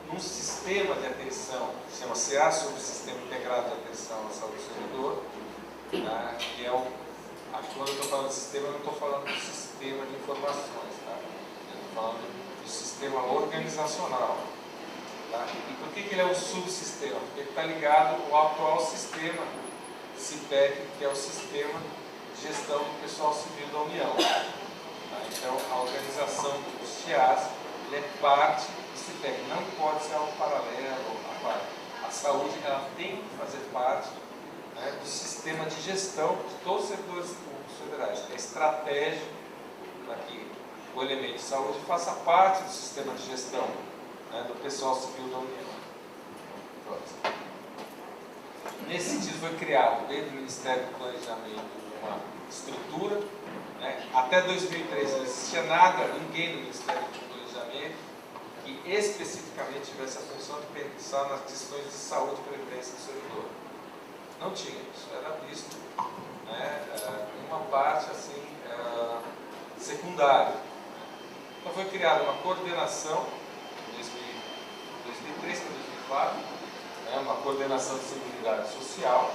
num sistema de atenção, que chama CA, sobre o Sistema Integrado de Atenção à Saúde do Servidor, tá, que é quando eu estou falando de sistema, eu não estou falando do sistema de informações, tá? Eu estou falando do sistema organizacional. Tá? E por que ele é um subsistema? Porque ele está ligado ao atual sistema CIPEC, que é o Sistema de Gestão do Pessoal Civil da União. Tá? Então, a organização dos CIAs é parte do CIPEC, não pode ser algo paralelo à parte. A saúde ela tem que fazer parte, né, do sistema de gestão de todos os servidores públicos federais, que é estratégico para que o elemento de saúde faça parte do sistema de gestão, né, do pessoal civil da União. Nesse sentido, foi criado dentro do Ministério do Planejamento uma estrutura, né? Até 2003 não existia nada, ninguém no Ministério do Planejamento que especificamente tivesse a função de pensar nas questões de saúde e previdência do servidor. Não tinha, isso era visto, né, uma parte assim, secundária. Então foi criada uma coordenação em 2003 para 2004, né, uma coordenação de seguridade social,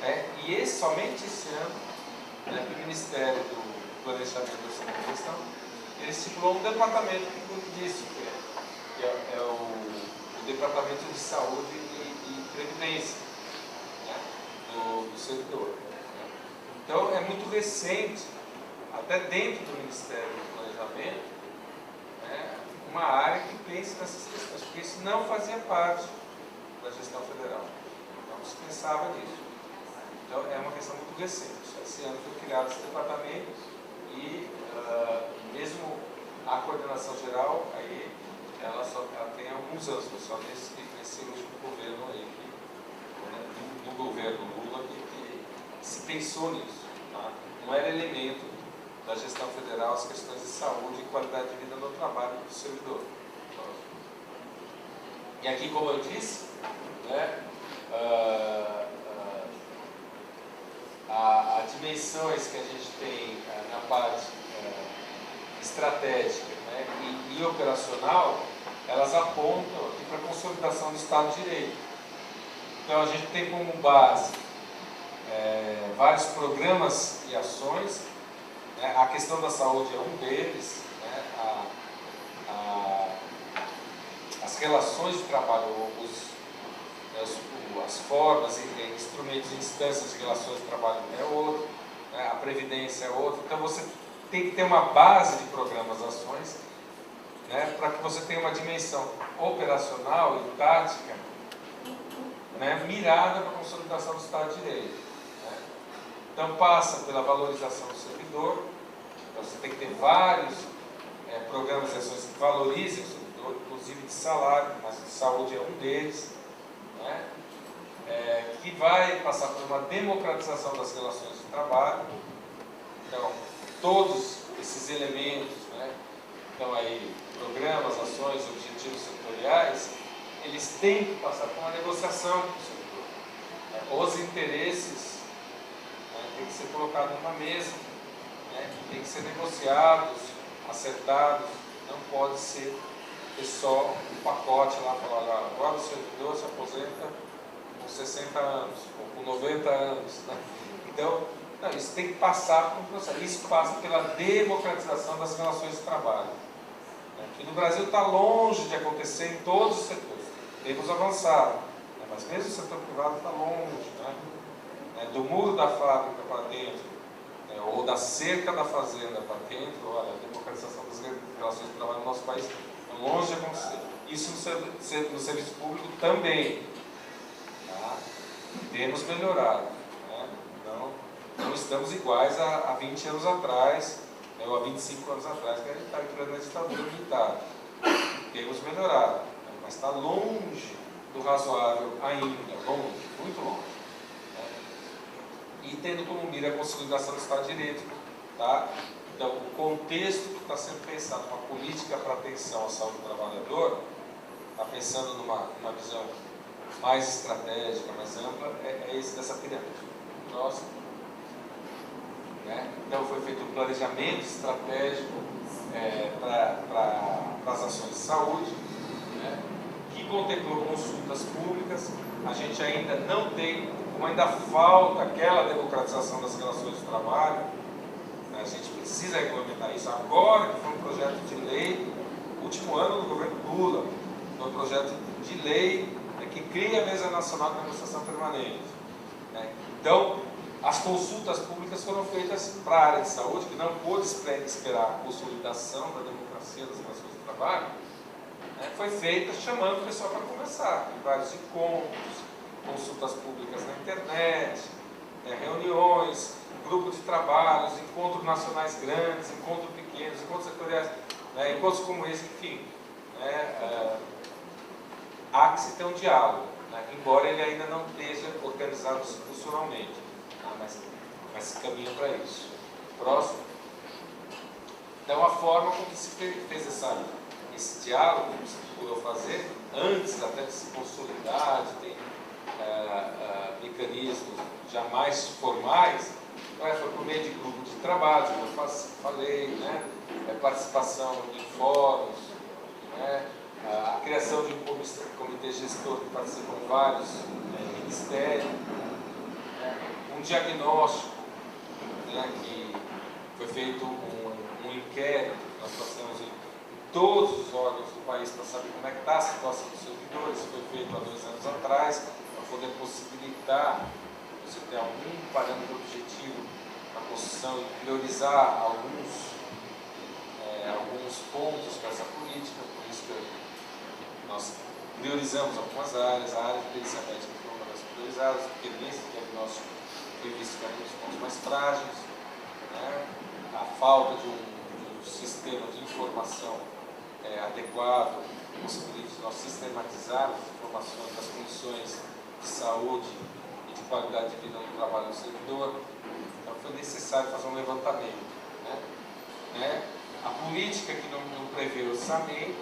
né, e somente esse ano, né, que o Ministério do Planejamento da Segurança e Gestão, ele estipulou um departamento que cuida disso, que é o Departamento de Saúde e Previdência, né, do servidor. Né. Então é muito recente, até dentro do Ministério do Planejamento, né, uma área que pense nessas questões, porque isso não fazia parte da gestão federal, não se pensava nisso. Então é uma questão muito recente. Esse ano foi criado esse departamento e mesmo a coordenação geral, aí, ela tem alguns anos, só nesse último governo aí, no governo Lula, que se pensou nisso. Tá? Não era elemento da gestão federal as questões de saúde e qualidade de vida no trabalho do servidor. E aqui, como eu disse, né, as dimensões que a gente tem na parte estratégica, né, e operacional, elas apontam aqui para a consolidação do Estado de Direito. Então a gente tem como base vários programas e ações, né, a questão da saúde é um deles, né, as relações de trabalho, as formas, instrumentos e instâncias de relações de trabalho é outro, né, a previdência é outro. Então você tem que ter uma base de programas, ações, né, para que você tenha uma dimensão operacional e tática, né, mirada para a consolidação do Estado de Direito. Né. Então passa pela valorização do servidor, então você tem que ter vários programas e ações que valorizem o servidor, inclusive de salário, mas de saúde é um deles, né, que vai passar por uma democratização das relações de trabalho. Então, todos esses elementos, né, então aí, programas, ações, objetivos setoriais, eles têm que passar por uma negociação com o servidor. Os interesses, né, têm que ser colocados numa mesa, né, têm que ser negociados, acertados, não pode ser só um pacote lá, falar, agora o servidor se aposenta com 60 anos, ou com 90 anos. Né? Então, não, isso tem que passar por um processo. Isso passa pela democratização das relações de trabalho. Né? Que no Brasil está longe de acontecer em todos os setores. Temos avançado, né? Mas mesmo o setor privado está longe. Né? Do muro da fábrica para dentro, né? Ou da cerca da fazenda para dentro, olha, a democratização das relações de trabalho no nosso país é longe de acontecer. Isso no serviço público também. Tá? Temos melhorado. Né? Não estamos iguais a 20 anos atrás, né, ou a 25 anos atrás, que a gente está entrando na ditadura militar. Temos melhorado, né, mas está longe do razoável ainda, longe, muito longe. Né? E tendo como mira a consolidação do Estado de Direito. Tá? Então, o contexto que está sendo pensado, uma política para atenção à saúde do trabalhador, está pensando numa visão mais estratégica, mais ampla, é esse dessa pirâmide. Próximo. Né? Então foi feito um planejamento estratégico para as ações de saúde, né? Que contemplou consultas públicas. A gente ainda não tem, como ainda falta aquela democratização das relações de trabalho, né? A gente precisa regulamentar isso agora, que foi um projeto de lei, último ano do governo Lula, foi um projeto de lei, né, que cria a Mesa Nacional de Negociação Permanente. Né? Então, as consultas públicas foram feitas para a área de saúde, que não pôde esperar a consolidação da democracia das relações de trabalho, né, foi feita chamando o pessoal para conversar, em vários encontros, consultas públicas na internet, né, reuniões, grupos de trabalhos, encontros nacionais grandes, encontros pequenos, encontros setoriais, né, encontros como esse, enfim. Né, há que se ter um diálogo, né, embora ele ainda não esteja organizado institucionalmente. Mas se caminha para isso. Próximo. Então, a forma como se fez esse diálogo, como se procurou fazer, antes até de se consolidar, de ter mecanismos já mais formais, foi por meio de grupo de trabalho, como eu falei, né? Participação em fóruns, né? A criação de um comitê gestor que participam vários ministérios, um diagnóstico, né, que foi feito um inquérito que nós passamos em todos os órgãos do país para saber como é que está a situação dos servidores. Foi feito há 2 anos atrás para poder possibilitar você ter algum parâmetro objetivo na construção e priorizar alguns pontos para essa política. Por isso que nós priorizamos algumas áreas. A área de perícia médica foi uma das priorizadas, porque nesse diagnóstico foi visto que era um dos pontos mais frágeis, né? A falta de um sistema de informação adequado, possibilita nós sistematizar as informações das condições de saúde e de qualidade de vida no trabalho do servidor. Então foi necessário fazer um levantamento, né? A política que não prevê orçamento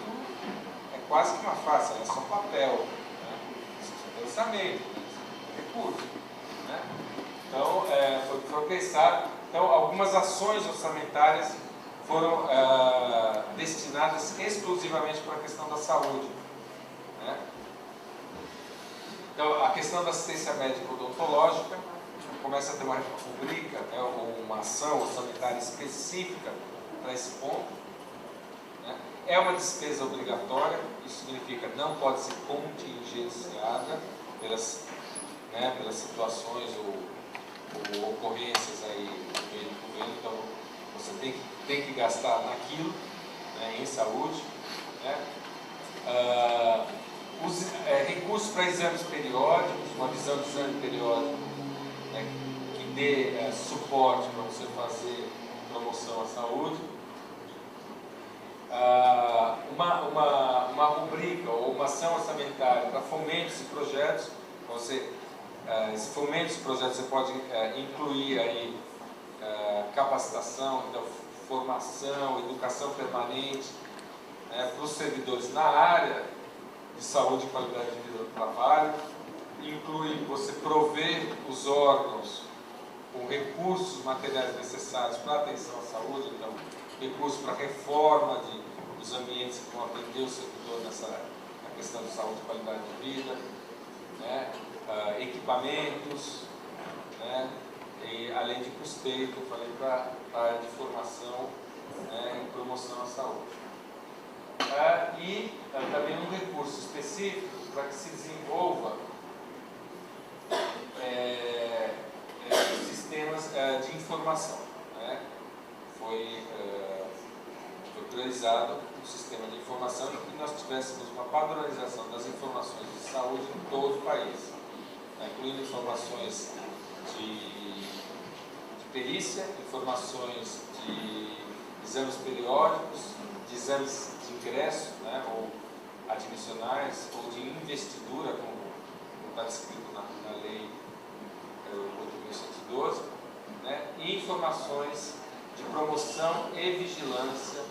é quase que uma farsa, é só papel, né? Orçamento, recurso, né? Então foi pensado. Então algumas ações orçamentárias foram destinadas exclusivamente para a questão da saúde, né? Então, a questão da assistência médica odontológica começa a ter uma rubrica, né, uma ação orçamentária específica para esse ponto, né? É uma despesa obrigatória, isso significa não pode ser contingenciada pelas situações ou ocorrências aí no meio do governo. Então, você tem que gastar naquilo, né, em saúde, né? Recursos para exames periódicos, uma visão de exame periódico, né, que dê suporte para você fazer promoção à saúde. Uma rubrica ou uma ação orçamentária para fomentos e projetos. Esse fomentos e projetos você pode incluir aí capacitação, então, formação, educação permanente, né, para os servidores na área de saúde e qualidade de vida do trabalho. Inclui você prover os órgãos com recursos materiais necessários para a atenção à saúde, então recursos para reforma dos ambientes que vão atender o servidor na questão de saúde e qualidade de vida, né? Equipamentos, né? E, além de custeio, que eu falei, para a área de formação, né, e promoção à saúde. E também um recurso específico para que se desenvolva sistemas de informação, né? Foi priorizado o sistema de informação e que nós tivéssemos uma padronização das informações de saúde em todo o país, né? Incluindo informações de perícia, informações de exames periódicos, de exames de ingresso, né, ou admissionais, ou de investidura, como está descrito na lei 8.112, né, e informações de promoção e vigilância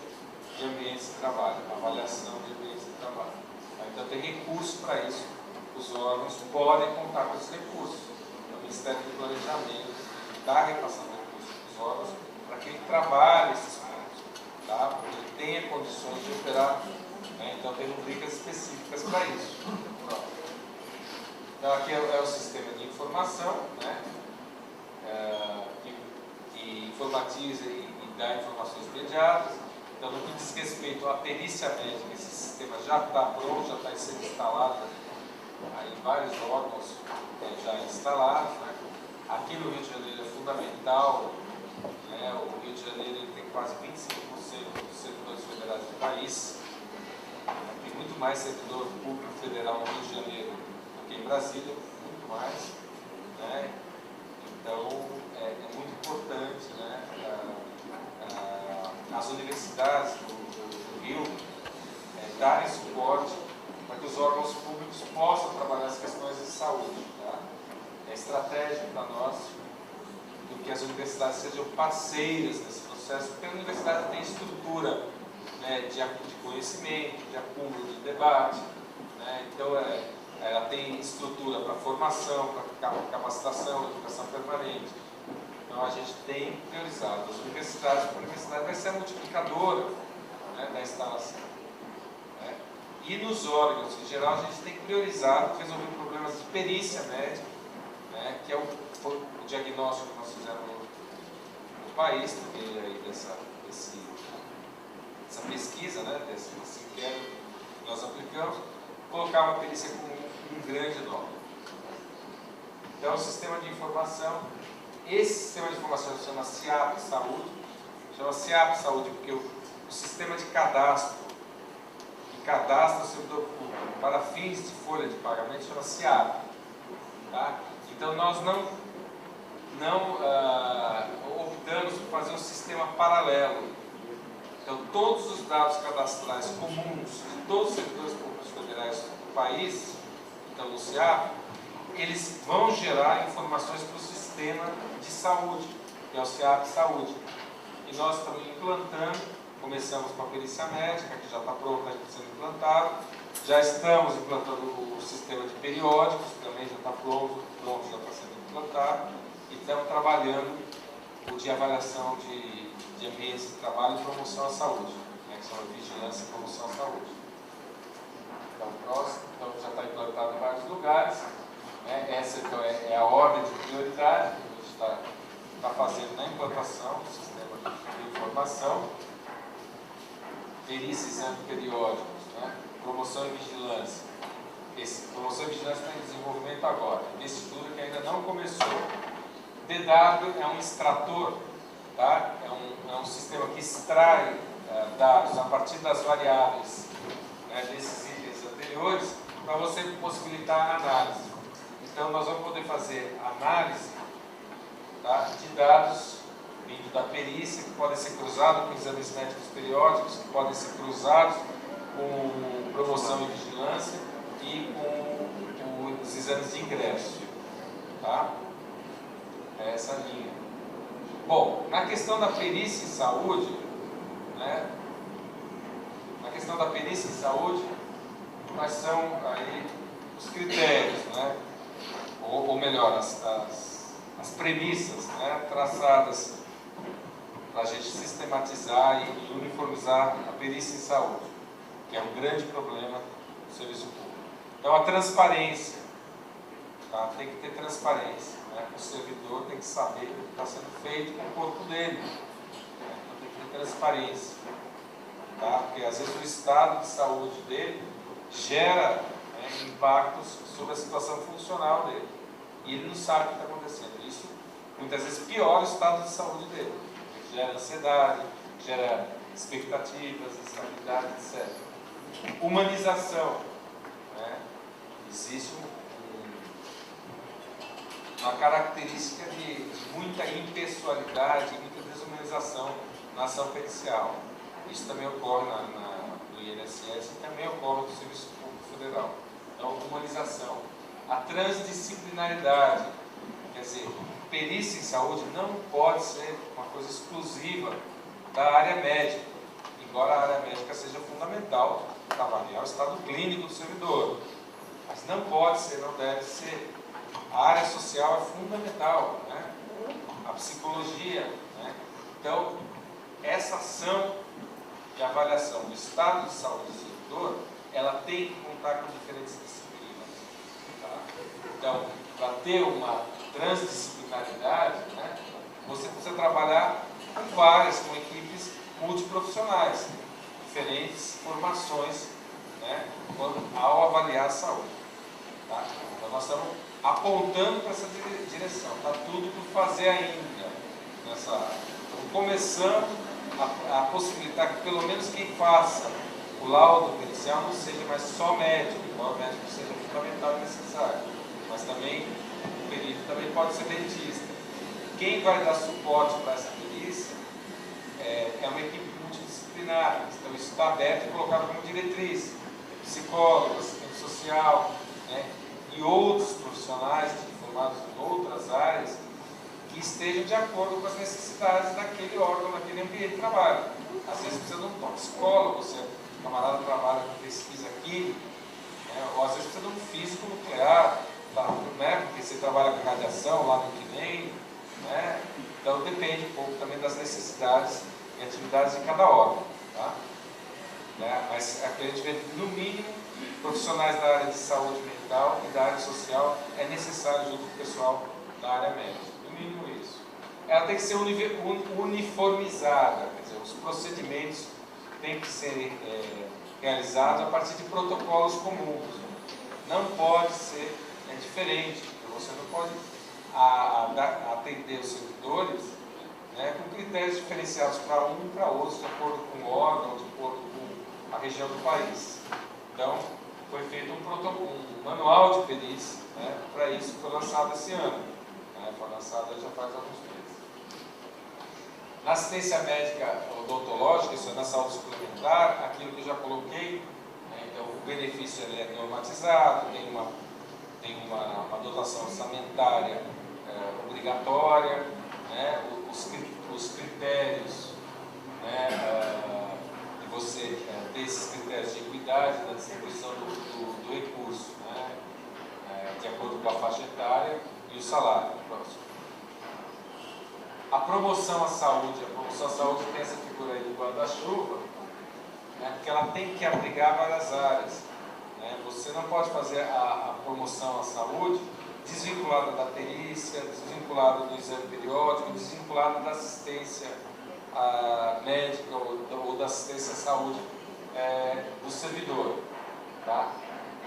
de ambientes de trabalho, avaliação de ambientes de trabalho. Então tem recursos para isso, os órgãos podem contar com esses recursos. O Ministério do Planejamento está repassando recursos para os órgãos para que ele trabalhe esses pontos, tá? Para que ele tenha condições de operar, né? Então tem rubricas específicas para isso. Então aqui é o sistema de informação, né? Que informatiza e dá informações imediatas. Então, no que diz respeito à perícia médica, esse sistema já está pronto, já está sendo instalado aí em vários órgãos já instalados, né? Aqui no Rio de Janeiro é fundamental, né? O Rio de Janeiro ele tem quase 25% dos servidores federais do país. Tem muito mais servidor público federal no Rio de Janeiro do que em Brasília, muito mais, né? Então, é muito importante, né? As universidades do Rio darem suporte para que os órgãos públicos possam trabalhar as questões de saúde. Tá? É estratégico para nós do que as universidades sejam parceiras nesse processo, porque a universidade tem estrutura, né, de conhecimento, de acúmulo de debate, né? Então ela tem estrutura para formação, para capacitação, educação permanente. Então a gente tem priorizado as universidades, porque a universidade vai ser a multiplicadora, né, da instalação. Né? E nos órgãos, em geral, a gente tem priorizado resolver problemas de perícia médica, né, que é o diagnóstico que nós fizemos no país, porque aí dessa pesquisa, né, desse inquérito que nós aplicamos, colocar uma perícia com um grande nome. Então, o sistema de informação. Esse sistema de informação se chama SIAP Saúde, chama SIAP Saúde porque o sistema de cadastro, que cadastra o servidor público para fins de folha de pagamento, chama SIAP. Tá? Então nós não optamos por fazer um sistema paralelo. Então todos os dados cadastrais comuns de todos os servidores públicos federais do país, então no SIAP, eles vão gerar informações para o sistema de saúde, que é o SEAP Saúde. E nós estamos implantando, começamos com a perícia médica, que já está pronta, sendo implantado, já estamos implantando o sistema de periódicos, que também já está pronto, já está sendo implantado, e estamos trabalhando o de avaliação de ambientes de trabalho e promoção à saúde, né, que são a vigilância e promoção à saúde. Então, próximo, então já está implantado em vários lugares, né? Essa então, é a ordem de prioridade que a gente está fazendo na implantação do sistema de informação, perícia e exame periódicos, né? Promoção e vigilância. Promoção e vigilância está em desenvolvimento agora, investidura que ainda não começou. DW é um extrator, tá? É um sistema que extrai dados a partir das variáveis, né, desses itens anteriores, para você possibilitar a análise. Então, nós vamos poder fazer análise, tá, de dados vindo da perícia, que podem ser cruzados com exames médicos periódicos, que podem ser cruzados com promoção e vigilância e com os exames de ingresso. Tá? É essa linha. Bom, na questão da perícia em saúde, né, na questão da perícia em saúde, quais são aí os critérios, né, ou melhor, as premissas, né, traçadas para a gente sistematizar e uniformizar a perícia em saúde, que é um grande problema do serviço público. Então, a transparência, tá? Tem que ter transparência, né? O servidor tem que saber o que está sendo feito com o corpo dele, né? Então, tem que ter transparência, tá? Porque às vezes o estado de saúde dele gera, né, impactos sobre a situação funcional dele, e ele não sabe o que está acontecendo. Isso muitas vezes piora o estado de saúde dele, gera ansiedade, gera expectativas, instabilidade, etc. Humanização, né? Existe uma característica de muita impessoalidade, muita desumanização na ação pericial. Isso também ocorre no INSS e também ocorre no Serviço Público Federal. Então, humanização. A transdisciplinaridade, quer dizer, perícia em saúde não pode ser uma coisa exclusiva da área médica, embora a área médica seja fundamental para avaliar o estado clínico do servidor. Mas não pode ser, não deve ser. A área social é fundamental, né? A psicologia, né? Então, essa ação de avaliação do estado de saúde do servidor, ela tem que contar com diferentes disciplinas. Tá? Então, para ter uma transdisciplinaridade, né, você precisa trabalhar com equipes multiprofissionais, diferentes formações, né, ao avaliar a saúde. Tá? Então, nós estamos apontando para essa direção. Está tudo por fazer ainda. Estamos começando a possibilitar que pelo menos quem faça o laudo pericial não seja mais só médico, embora o médico seja fundamental e necessário, mas também o perito também pode ser dentista. Quem vai dar suporte para essa perícia é uma equipe multidisciplinar. Então isso está aberto e colocado como diretriz. Psicólogo, assistente social, né, e outros profissionais formados em outras áreas que estejam de acordo com as necessidades daquele órgão, daquele ambiente de trabalho. Às vezes precisa de um toxicólogo, se o camarada trabalha com pesquisa química, né, ou às vezes precisa de um físico nuclear, tá, né, porque você trabalha com radiação lá no CNEM, né, então depende um pouco também das necessidades e atividades de cada órgão. Tá? Né, mas aqui a gente vê, no mínimo, profissionais da área de saúde mental e da área social é necessário junto com o pessoal da área médica. No mínimo isso. Ela tem que ser uniformizada, quer dizer, os procedimentos têm que ser realizados a partir de protocolos comuns. Não pode ser diferente, você não pode atender os servidores, né, com critérios diferenciados para um e para outro, de acordo com o órgão, de acordo com a região do país. Então, foi feito um manual de perícia, né, para isso, foi lançado esse ano. Né, foi lançado já faz alguns meses. Na assistência médica odontológica, isso é na saúde suplementar, aquilo que eu já coloquei, né, então o benefício ele é normatizado, tem tem uma dotação orçamentária obrigatória, né, os critérios, né, de você ter esses critérios de equidade da distribuição do recurso, né, de acordo com a faixa etária e o salário. Próximo. A promoção à saúde tem essa figura aí do guarda-chuva, né, porque ela tem que abrigar várias áreas. Né? Você não pode fazer a promoção à saúde desvinculada da perícia, desvinculada do exame periódico, desvinculada da assistência médica ou da assistência à saúde do servidor. Tá?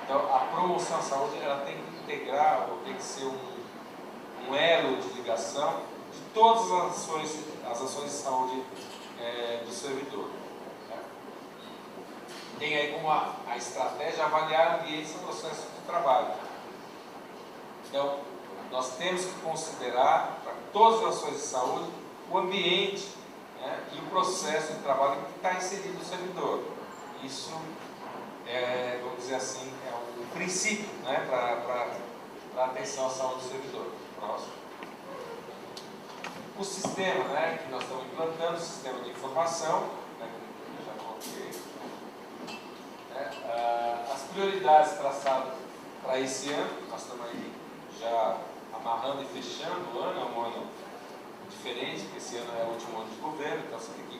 Então, a promoção à saúde ela tem que integrar, ou tem que ser um elo de ligação de todas as ações de saúde do servidor. Né? Tem aí como a estratégia avaliar ambientes e processos de trabalho. Então, nós temos que considerar, para todas as ações de saúde, o ambiente, né, e o processo de trabalho em que está inserido o servidor. Isso vamos dizer assim, é um princípio, né, para a atenção à saúde do servidor. Próximo. O sistema, né, que nós estamos implantando, o sistema de informação, né, que eu já coloquei. As prioridades traçadas para esse ano, nós estamos aí já amarrando e fechando o ano, é um ano diferente, porque esse ano é o último ano de governo, então você tem que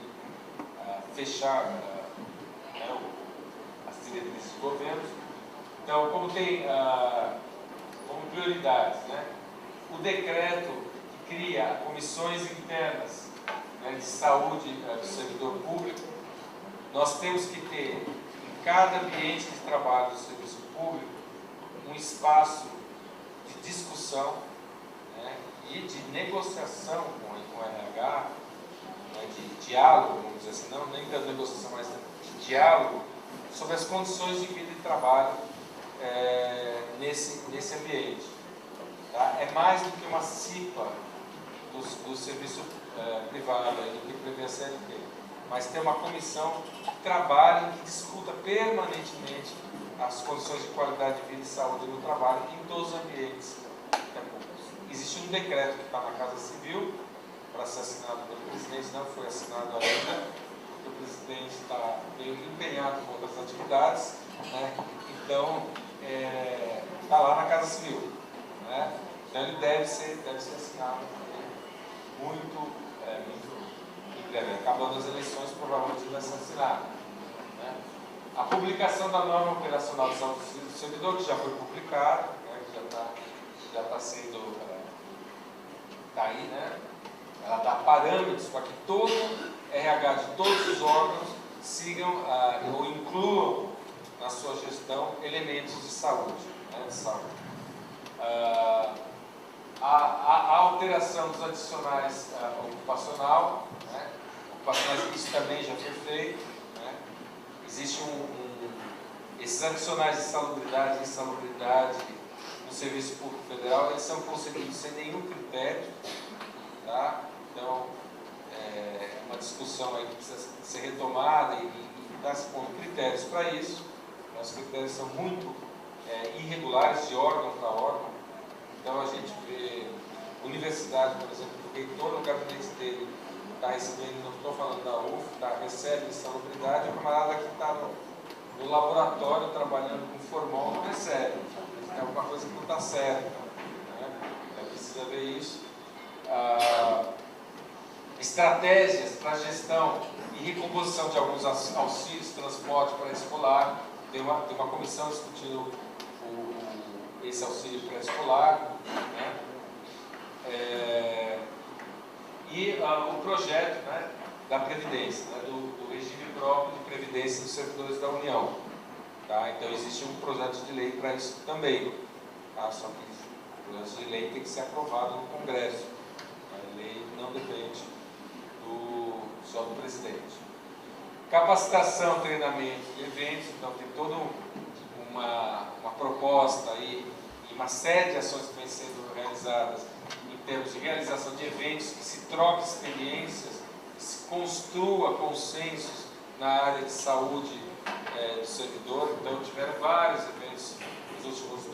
fechar as diretrizes do governo. Então, como tem como prioridades, né, o decreto que cria comissões internas, né, de saúde do servidor público, nós temos que ter em cada ambiente de trabalho do serviço público um espaço de discussão, né, e de negociação com o RH, né, de diálogo, vamos dizer assim, não nem da negociação, mas de diálogo sobre as condições de vida e trabalho nesse ambiente. Tá? É mais do que uma CIPA do serviço privado, do que prevê a CLT, mas tem uma comissão que trabalha, que discuta permanentemente as condições de qualidade de vida e saúde no trabalho em todos os ambientes. Existe um decreto que está na Casa Civil para ser assinado pelo presidente, não foi assinado ainda, porque o presidente está meio empenhado com outras atividades, né? Então está lá na Casa Civil, né? Então ele deve ser assinado muito em breve. Acabando as eleições, provavelmente vai ser assinado. Né? A publicação da norma operacional de saúde do servidor, que já foi publicada, né? Que já está sendo, está aí, né? Ela dá parâmetros para que todo RH de todos os órgãos sigam ou incluam na sua gestão elementos de saúde. Né? De saúde. A alteração dos adicionais ocupacional, né? Isso também já foi feito. Né? Existe esses adicionais de salubridade e insalubridade no Serviço Público Federal, eles são concebidos sem nenhum critério. Tá? Então, é uma discussão aí que precisa ser retomada e está se pondo critérios para isso. Os critérios são muito irregulares de órgão para órgão. Então a gente vê universidade, por exemplo, o reitor no gabinete dele está recebendo, não estou falando da UF, recebe insalubridade, o camarada que está no laboratório trabalhando com formol não recebe. É alguma coisa que não está certa. Né? Precisa ver isso. Estratégias para gestão e recomposição de alguns auxílios, transporte pré-escolar. Tem uma comissão discutindo esse auxílio pré-escolar, né? E o projeto, né, da Previdência, né, do regime próprio de Previdência dos servidores da União. Tá? Então existe um projeto de lei para isso também. Tá? Só que o projeto de lei tem que ser aprovado no Congresso. A lei não depende só do presidente. Capacitação, treinamento e eventos. Então tem toda uma proposta aí e uma série de ações que vêm sendo realizadas em termos de realização de eventos, que se troque experiências, que se construa consensos na área de saúde do servidor. Então tiveram vários eventos nos últimos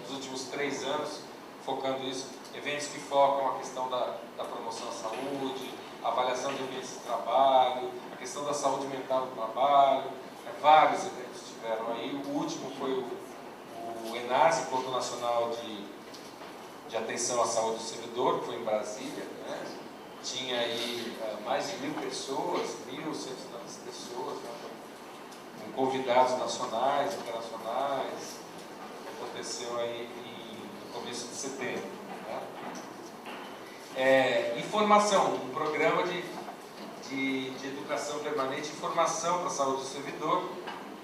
dos últimos 3 anos, focando isso, eventos que focam a questão da promoção à saúde, a avaliação de ambientes de trabalho, a questão da saúde mental do trabalho, vários eventos tiveram aí. O último foi o ENAS, Encontro Nacional de Atenção à Saúde do Servidor, que foi em Brasília, né? Tinha aí mais de 1.000 pessoas, 1.100 pessoas, né? Com convidados nacionais, internacionais. Aconteceu aí no começo de setembro, né? E formação, um programa de educação permanente e formação para a saúde do servidor,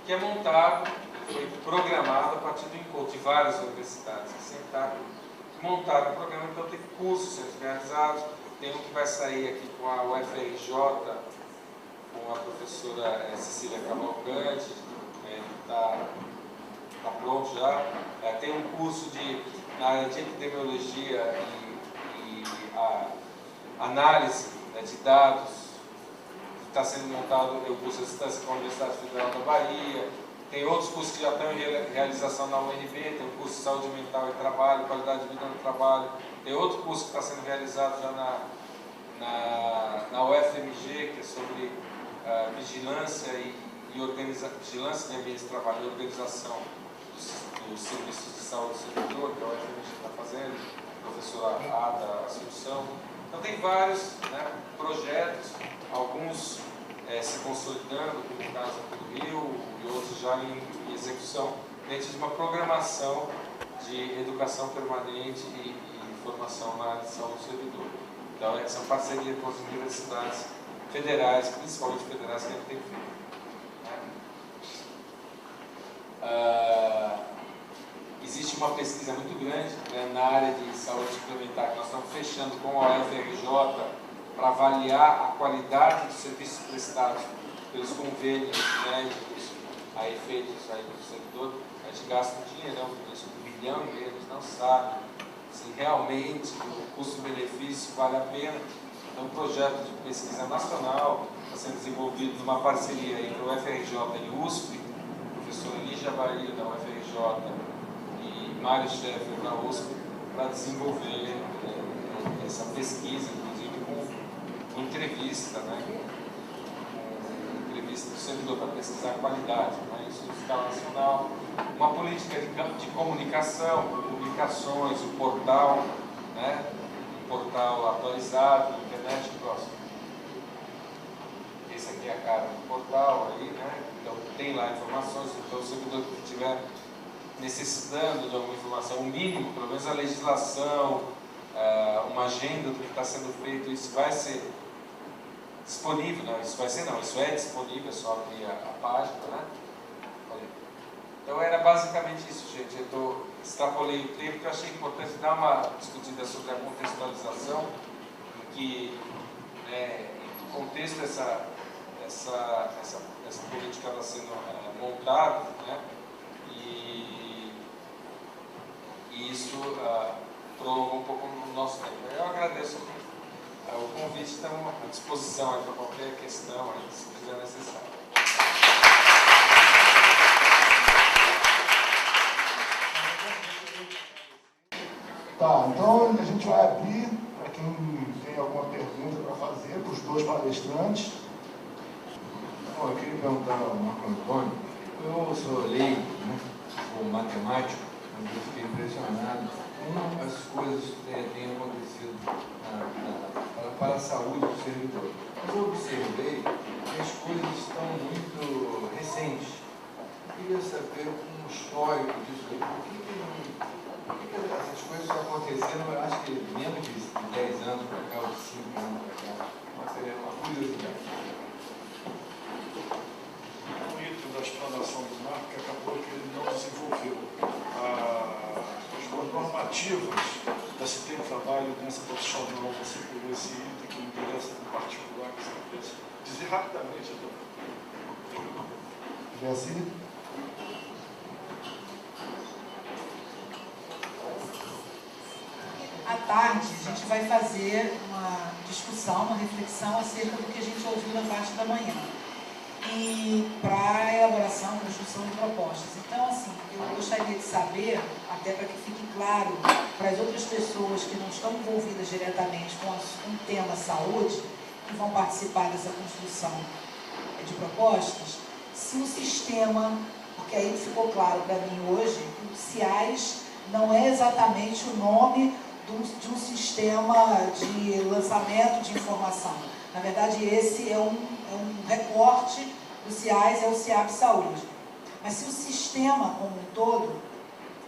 que é montado, foi programado a partir do encontro de várias universidades que sentaram, montaram o programa. Então tem cursos sendo realizados, tem um que vai sair aqui com a UFRJ, com a professora Cecília Cavalcante, está pronto já. Tem um curso na área de epidemiologia e a análise, né, de dados, que está sendo montado, o curso de distância com a Universidade Federal da Bahia. Tem outros cursos que já estão em realização na UNB, tem um curso de saúde mental e trabalho, qualidade de vida no trabalho. Tem outro curso que está sendo realizado já na UFMG, que é sobre vigilância vigilância de ambientes de trabalho e organização dos serviços de saúde do servidor, que a UFMG está fazendo, a professora Ada Assunção. Então tem vários, né, projetos, alguns se consolidando, como o caso aqui do Rio, e outros já em execução, dentro de uma programação de educação permanente e formação na área de saúde do servidor. Então, essa é uma parceria com as universidades federais, principalmente federais, que a gente tem feito. Existe uma pesquisa muito grande, né, na área de saúde suplementar, que nós estamos fechando com a UFRJ para avaliar a qualidade dos serviços prestados pelos convênios médicos a efeitos aí do servidor. A gente gasta um dinheirão com isso, 1 bilhão e eles não sabem se realmente o custo-benefício vale a pena. Então, um projeto de pesquisa nacional está sendo desenvolvido numa parceria entre o UFRJ e o USP, o professor Lígia Bahia da UFRJ e Mário Schaeffer da USP, para desenvolver essa pesquisa, inclusive com entrevista, né? Com entrevista do servidor para pesquisar a qualidade, né? Isso em escala nacional. Uma política de comunicação, publicações, o portal, né? Um portal atualizado, internet próximo. Esse aqui é a cara do portal aí, né? Então tem lá informações, então o servidor que estiver necessitando de alguma informação, o mínimo, pelo menos a legislação, uma agenda do que está sendo feito, isso vai ser disponível, não, isso vai ser não, isso é disponível, é só abrir a página, né? Então era basicamente isso, gente. Eu extrapolei o tempo, porque eu achei importante dar uma discutida sobre a contextualização, em que, em que contexto essa política está sendo montada, né? E isso prolongou um pouco o nosso tempo. Eu agradeço o convite, estamos à disposição para qualquer questão, aí, se fizer necessário. Tá, então a gente vai abrir para quem tem alguma pergunta para fazer, para os dois palestrantes. Bom, eu queria perguntar ao Marco Antônio, eu sou leigo, né? Sou matemático, mas eu fiquei impressionado com as coisas que têm acontecido para a saúde do servidor. Mas eu observei que as coisas estão muito recentes. Eu queria saber um histórico disso, por que essas coisas estão acontecendo, eu acho que menos de 10 anos para cá, ou de 5 anos para cá. Uma curiosidade. Um item da explanação do Marco que acabou que ele não desenvolveu. As normativas da CT em trabalho nessa profissional, você pegou esse item que me interessa em particular, que você pudesse dizer rapidamente. Assim. À tarde, a gente vai fazer uma discussão, uma reflexão acerca do que a gente ouviu na parte da manhã. e para a elaboração, construção de propostas. Então, assim, eu gostaria de saber, até para que fique claro para as outras pessoas que não estão envolvidas diretamente com o tema saúde, que vão participar dessa construção de propostas, se o sistema, porque aí ficou claro para mim hoje, que o CIAS não é exatamente o nome de um sistema de lançamento de informação. Na verdade, esse é um recorte do CIAS, é o CIAP Saúde. Mas se o sistema como um todo,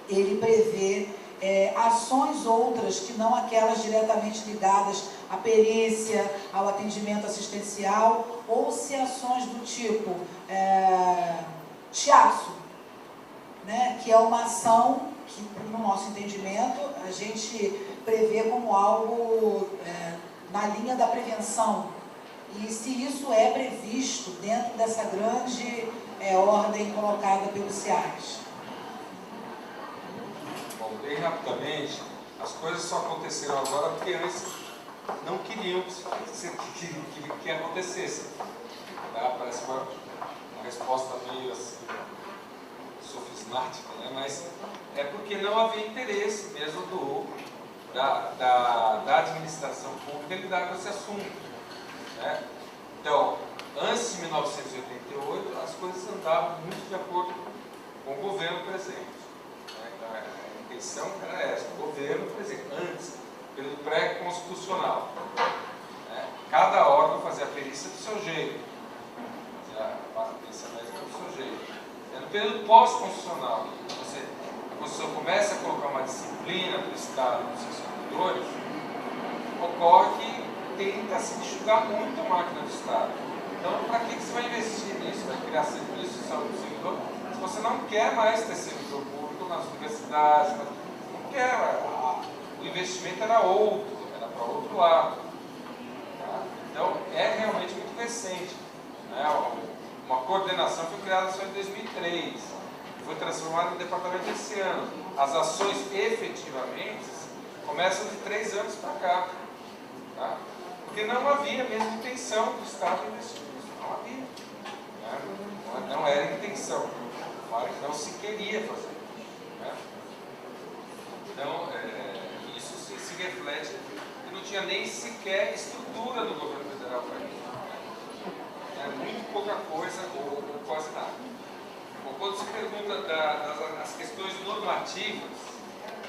ele prevê ações outras que não aquelas diretamente ligadas à perícia, ao atendimento assistencial, ou se ações do tipo shiatsu, né, que é uma ação que, no nosso entendimento, a gente prevê como algo na linha da prevenção. E se isso é previsto dentro dessa grande ordem colocada pelo CIAS. Bom, bem rapidamente, as coisas só aconteceram agora porque antes não queriam que acontecesse. Tá? Parece uma resposta meio assim, sofismática, né? Mas é porque não havia interesse mesmo da administração pública em lidar com esse assunto. Né? Então, antes de 1988, as coisas andavam muito de acordo com o governo presente. Né? Então, a intenção era essa, o governo presente, antes, período pré-constitucional. Né? Cada órgão fazia a perícia do seu jeito, fazia a perícia médica do seu jeito. No período pós-constitucional, a Constituição começa a colocar uma disciplina do Estado nos seus servidores, ocorre que tenta se enxugar muito a máquina do Estado. Então, para que você vai investir nisso? Vai criar serviços de saúde do servidor? Se você não quer mais ter servidor público nas universidades, não quer, o investimento era outro, era para outro lado. Tá? Então, é realmente muito recente. Né? Uma coordenação foi criada só em 2003, foi transformada em departamento esse ano. As ações efetivamente começam de 3 anos para cá. Tá? Porque não havia mesmo intenção do Estado investir nisso, não havia. Né? Não era intenção, não se queria fazer. Né? Então, isso se reflete que não tinha nem sequer estrutura do governo federal para isso. Muito pouca coisa ou quase nada. Bom, quando se pergunta das questões normativas,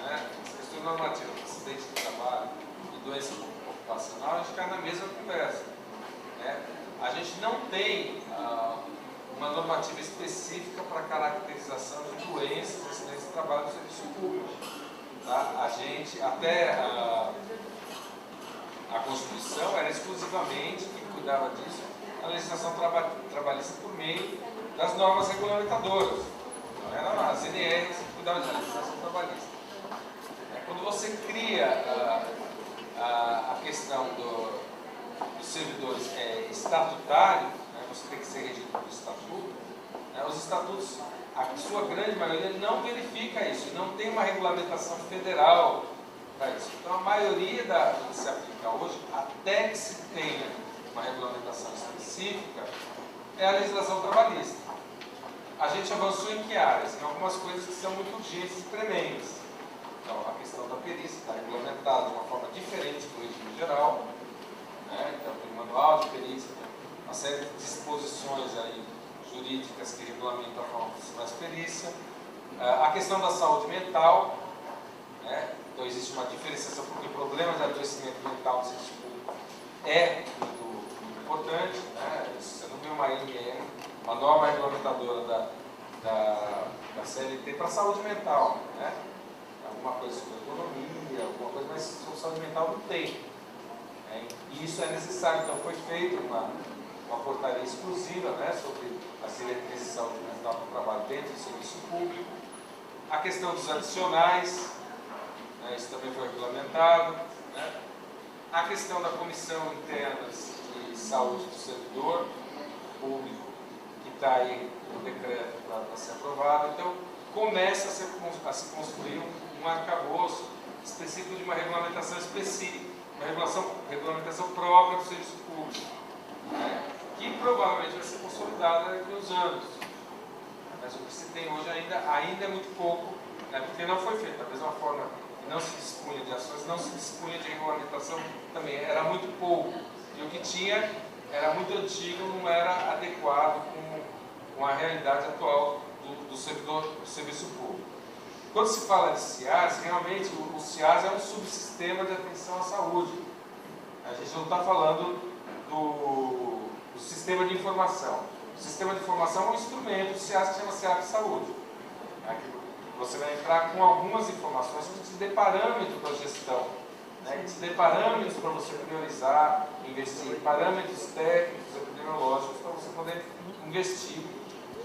né, as questões normativas do acidente de trabalho e doença ocupacional, a gente cai na mesma conversa. Né? A gente não tem uma normativa específica para caracterização de doenças, acidentes de trabalho no serviço público. Tá? A gente, até a Constituição era exclusivamente quem cuidava disso, a legislação trabalhista por meio das normas regulamentadoras. Não era as NRs que cuidavam da legislação trabalhista. Quando você cria a questão dos servidores estatutários, né, você tem que ser regido pelo estatuto, né, os estatutos, a sua grande maioria não verifica isso, não tem uma regulamentação federal para isso. Então a maioria do que se aplica hoje, até que se tenha uma regulamentação específica, é a legislação trabalhista. A gente avançou em que áreas? Em algumas coisas que são muito urgentes e prementes. Então, a questão da perícia está regulamentada de uma forma diferente do regime geral. Né? Então, tem manual de perícia, tem uma série de disposições aí, jurídicas que regulamentam a forma como se faz perícia. A questão da saúde mental, né? Então, existe uma diferenciação, porque problemas de adoecimento mental do serviço público é muito importante, né? Você não vê uma NR, uma norma regulamentadora da CLT para saúde mental, né? Alguma coisa sobre economia, alguma coisa, mas sobre saúde mental não tem. Né? E isso é necessário, então foi feita uma portaria exclusiva, né, sobre as diretrizes de saúde mental para o trabalho dentro do serviço público. A questão dos adicionais, né, isso também foi regulamentado. Né? A questão da comissão interna de saúde do servidor público, que está aí no decreto para ser aprovado. Então, começa a se construir um arcabouço específico de uma regulamentação específica, uma regulamentação própria do serviço público, né? Que que provavelmente vai ser consolidada daqui a uns anos. Mas o que se tem hoje ainda é muito pouco, né, porque não foi feito. Da mesma forma que não se dispunha de ações, não se dispunha de regulamentação também, era muito pouco. E o que tinha era muito antigo, não era adequado com a realidade atual do serviço público. Quando se fala de CIAS, realmente o CIAS é um subsistema de atenção à saúde. A gente não está falando do sistema de informação. O sistema de informação é um instrumento do CIAS que chama CIAS de Saúde. Você vai entrar com algumas informações que te dê parâmetros para a gestão, né? Que te dê parâmetros para você priorizar, investir, parâmetros técnicos, epidemiológicos para você poder investir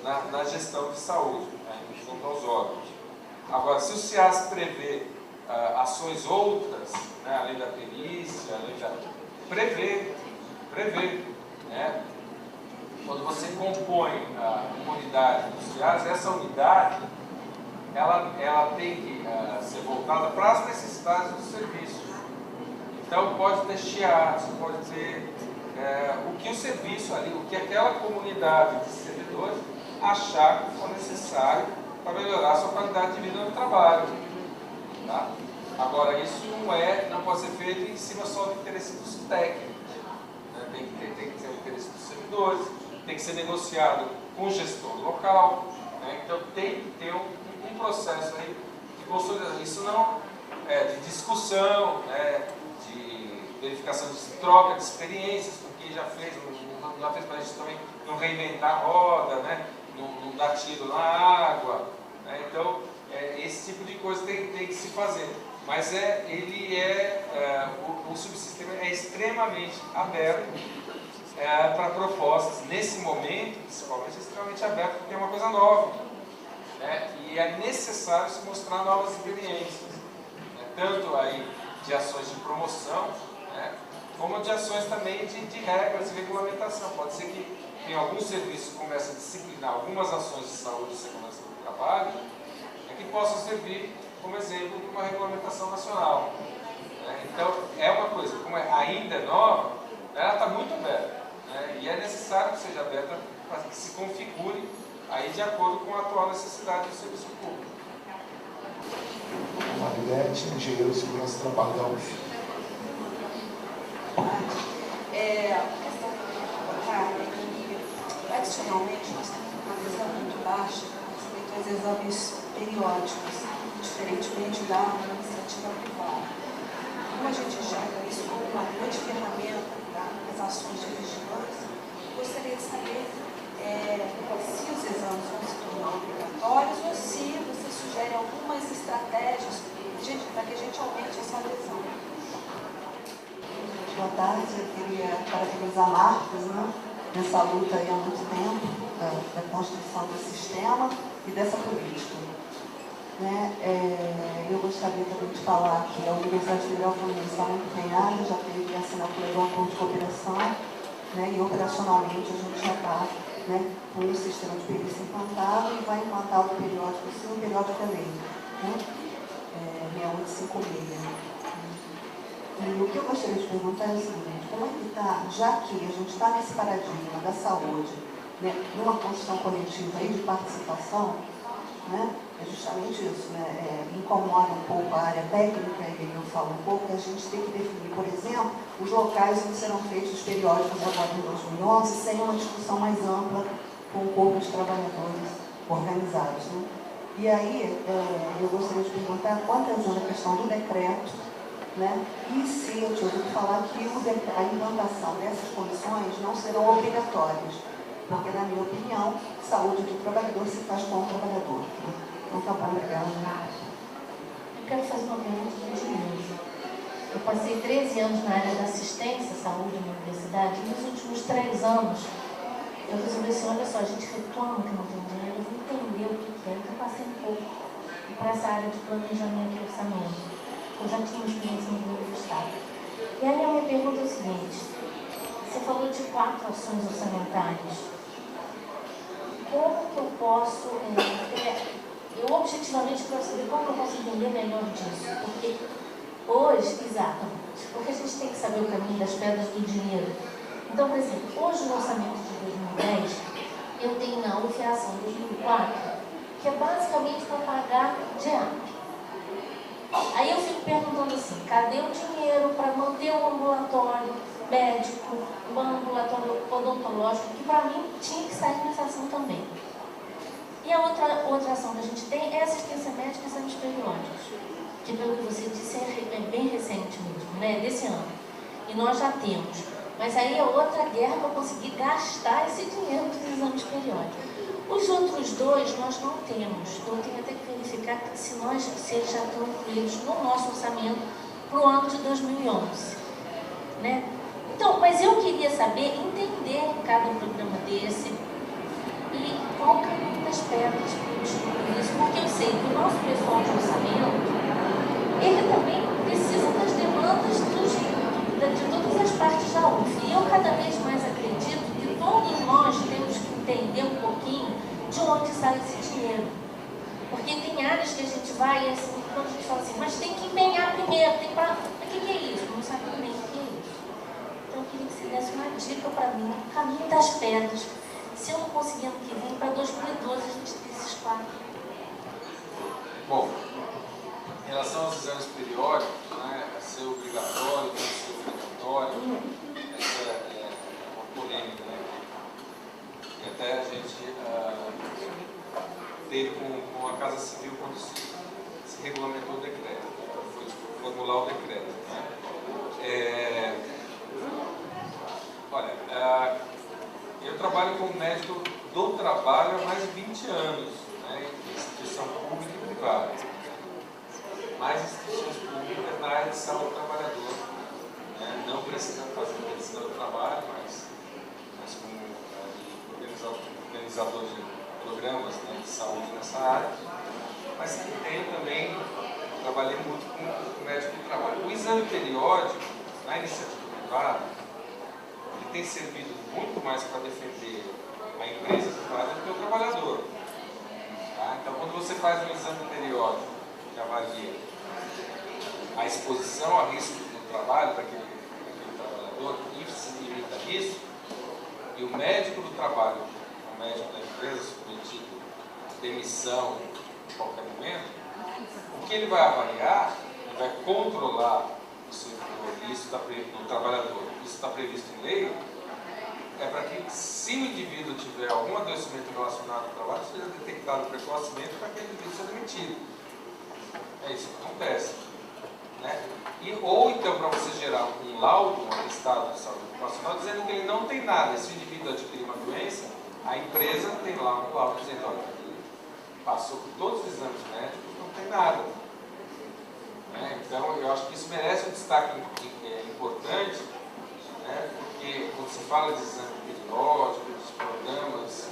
na gestão de saúde, né? Junto aos órgãos. Agora, se o CIAS prevê ações outras, né, além da perícia, prevê, né? Quando você compõe uma unidade do CIAS, essa unidade ela tem que ser voltada para as necessidades do serviço. Então pode ter chiados, pode ter o que o serviço ali, o que aquela comunidade de servidores achar que for necessário para melhorar a sua qualidade de vida no trabalho. Tá? Agora, isso não pode ser feito em cima só do interesse dos técnicos. Né? Tem que ter o interesse dos servidores, tem que ser negociado com o gestor local. Né? Então, tem que ter um processo aí de consolidação. Isso não é de discussão, né? De verificação de troca de experiências com quem já fez, não fez para a gente também não reinventar a roda, né? Não dar tiro na água, né? Então, esse tipo de coisa tem que se fazer. Mas o subsistema é extremamente aberto para propostas. Nesse momento, principalmente, é extremamente aberto porque é uma coisa nova, né? E é necessário se mostrar novas experiências, né? Tanto aí de ações de promoção, né? Como de ações também de regras e regulamentação. Pode ser que em alguns serviços comece a disciplinar algumas ações de saúde e segurança do trabalho, que possam servir como exemplo de uma regulamentação nacional. Né? Então, é uma coisa, como ainda é nova, ela está muito aberta. Né? E é necessário que seja aberta para que se configure aí de acordo com a atual necessidade do serviço público. Marilete, engenheiro de segurança do trabalho da UF. Tradicionalmente, nós temos uma visão muito baixa com respeito aos exames periódicos, diferentemente da iniciativa privada. Como a gente enxerga isso como uma grande ferramenta para as ações de vigilância, eu gostaria de saber se os exames vão se tornar obrigatórios ou se você sugere algumas estratégias para que a gente aumente essa adesão. Boa tarde, eu queria parabenizar Marcos, né, nessa luta aí há muito tempo, da construção do sistema e dessa política. Né? Eu gostaria também de falar que a Universidade Federal Fluminense está muito empenhada, já teve assinado um acordo de cooperação, né, e operacionalmente a gente já está, né, com o sistema de perícia implantado e vai implantar o periódico, sim, o periódico da lei, né? 6856. E o que eu gostaria de perguntar é o seguinte: como é que está, já que a gente está nesse paradigma da saúde, né, numa construção coletiva aí de participação, né, é justamente isso, né, incomoda um pouco a área técnica, e eu falo um pouco, que a gente tem que definir, por exemplo, os locais onde serão feitos os periódicos agora em 2011, sem uma discussão mais ampla com o corpo de trabalhadores organizados. Né? E aí, eu gostaria de perguntar quanto a questão do decreto, né? E se eu tinha ouvido falar que a implantação dessas condições não serão obrigatórias, porque, na minha opinião, saúde do trabalhador se faz com o trabalhador. Né? Então, tá bom, obrigada. Eu quero fazer uma pergunta para o engenheiro. Eu passei 13 anos na área da assistência à saúde na universidade, e nos últimos 3 anos eu resolvi assim: olha só, a gente reclama que não tem dinheiro, eu vou entender o que é, então passei um pouco para essa área de planejamento e orçamento. Eu já tinha experiência no governo do Estado. E aí a minha pergunta é o seguinte: você falou de 4 ações orçamentárias. Como que eu posso, eu objetivamente quero saber como eu posso entender melhor disso? Porque hoje, exatamente, porque a gente tem que saber o caminho das pedras do dinheiro. Então, por exemplo, hoje no orçamento de 2010, eu tenho na UFIAção 2004, que é basicamente para pagar DEAP. Aí eu fico perguntando assim, cadê o dinheiro para manter o ambulatório médico, o ambulatório odontológico, que para mim tinha que sair nessa ação também. E a outra ação que a gente tem é assistência médica e exames periódicos, que pelo que você disse é bem recente mesmo, né? Desse ano. E nós já temos. Mas aí é outra guerra para conseguir gastar esse dinheiro dos exames periódicos. Os outros dois nós não temos. Então eu tenho até que verificar se eles já estão incluídos no nosso orçamento para o ano de 2011. Né? Então, mas eu queria saber, entender cada programa desse e qual o caminho das pedras para excluir isso, porque eu sei que o nosso pessoal de orçamento, ele também precisa das demandas de todas as partes da UF. E eu cada vez mais acredito que todos nós temos que entender um pouquinho de onde sai esse dinheiro. Porque tem áreas que a gente vai e assim, quando a gente fala assim, mas tem que empenhar primeiro, tem para... Mas o que é isso? Não sabe nem o que é isso. Então eu queria que você desse uma dica para mim, o caminho das pedras. Se eu não conseguir ano que vem, para 2012 a gente tem esses 4. Bom, em relação aos exames periódicos, né, ser obrigatório, não ser obrigatório, essa é uma polêmica, né? E até a gente teve com a Casa Civil quando se regulamentou o decreto, foi formular o decreto. Né? Olha, eu trabalho como médico do trabalho há mais de 20 anos, né, em instituição pública e privada. Mais instituições públicas na área de saúde do trabalhador, né, não precisando fazer medicina do trabalho, mas como organizador de programas, né, de saúde nessa área. Mas também trabalhei muito com médico do trabalho. O exame periódico, na iniciativa privada, ele tem servido muito mais para defender a empresa privada do que o trabalhador. Tá? Então, quando você faz um exame periódico que avalia a exposição a risco do trabalho daquele trabalhador e se limita a isso, e o médico do trabalho, o médico da empresa submetido a demissão em qualquer momento, o que ele vai avaliar, ele vai controlar o servidor, isso no trabalhador, isso está previsto em lei, é para que, se o indivíduo tiver algum adoecimento relacionado ao trabalho, seja detectado precocemente para que aquele indivíduo seja demitido. É isso que acontece. Né? Ou então, para você gerar um laudo, um atestado de saúde ocupacional, dizendo que ele não tem nada, se o indivíduo adquirir uma doença, a empresa tem lá um laudo dizendo, olha, ele passou por todos os exames médicos, não tem nada. Né? Então, eu acho que isso merece um destaque importante, né? Porque quando se fala de exame periódico, de programas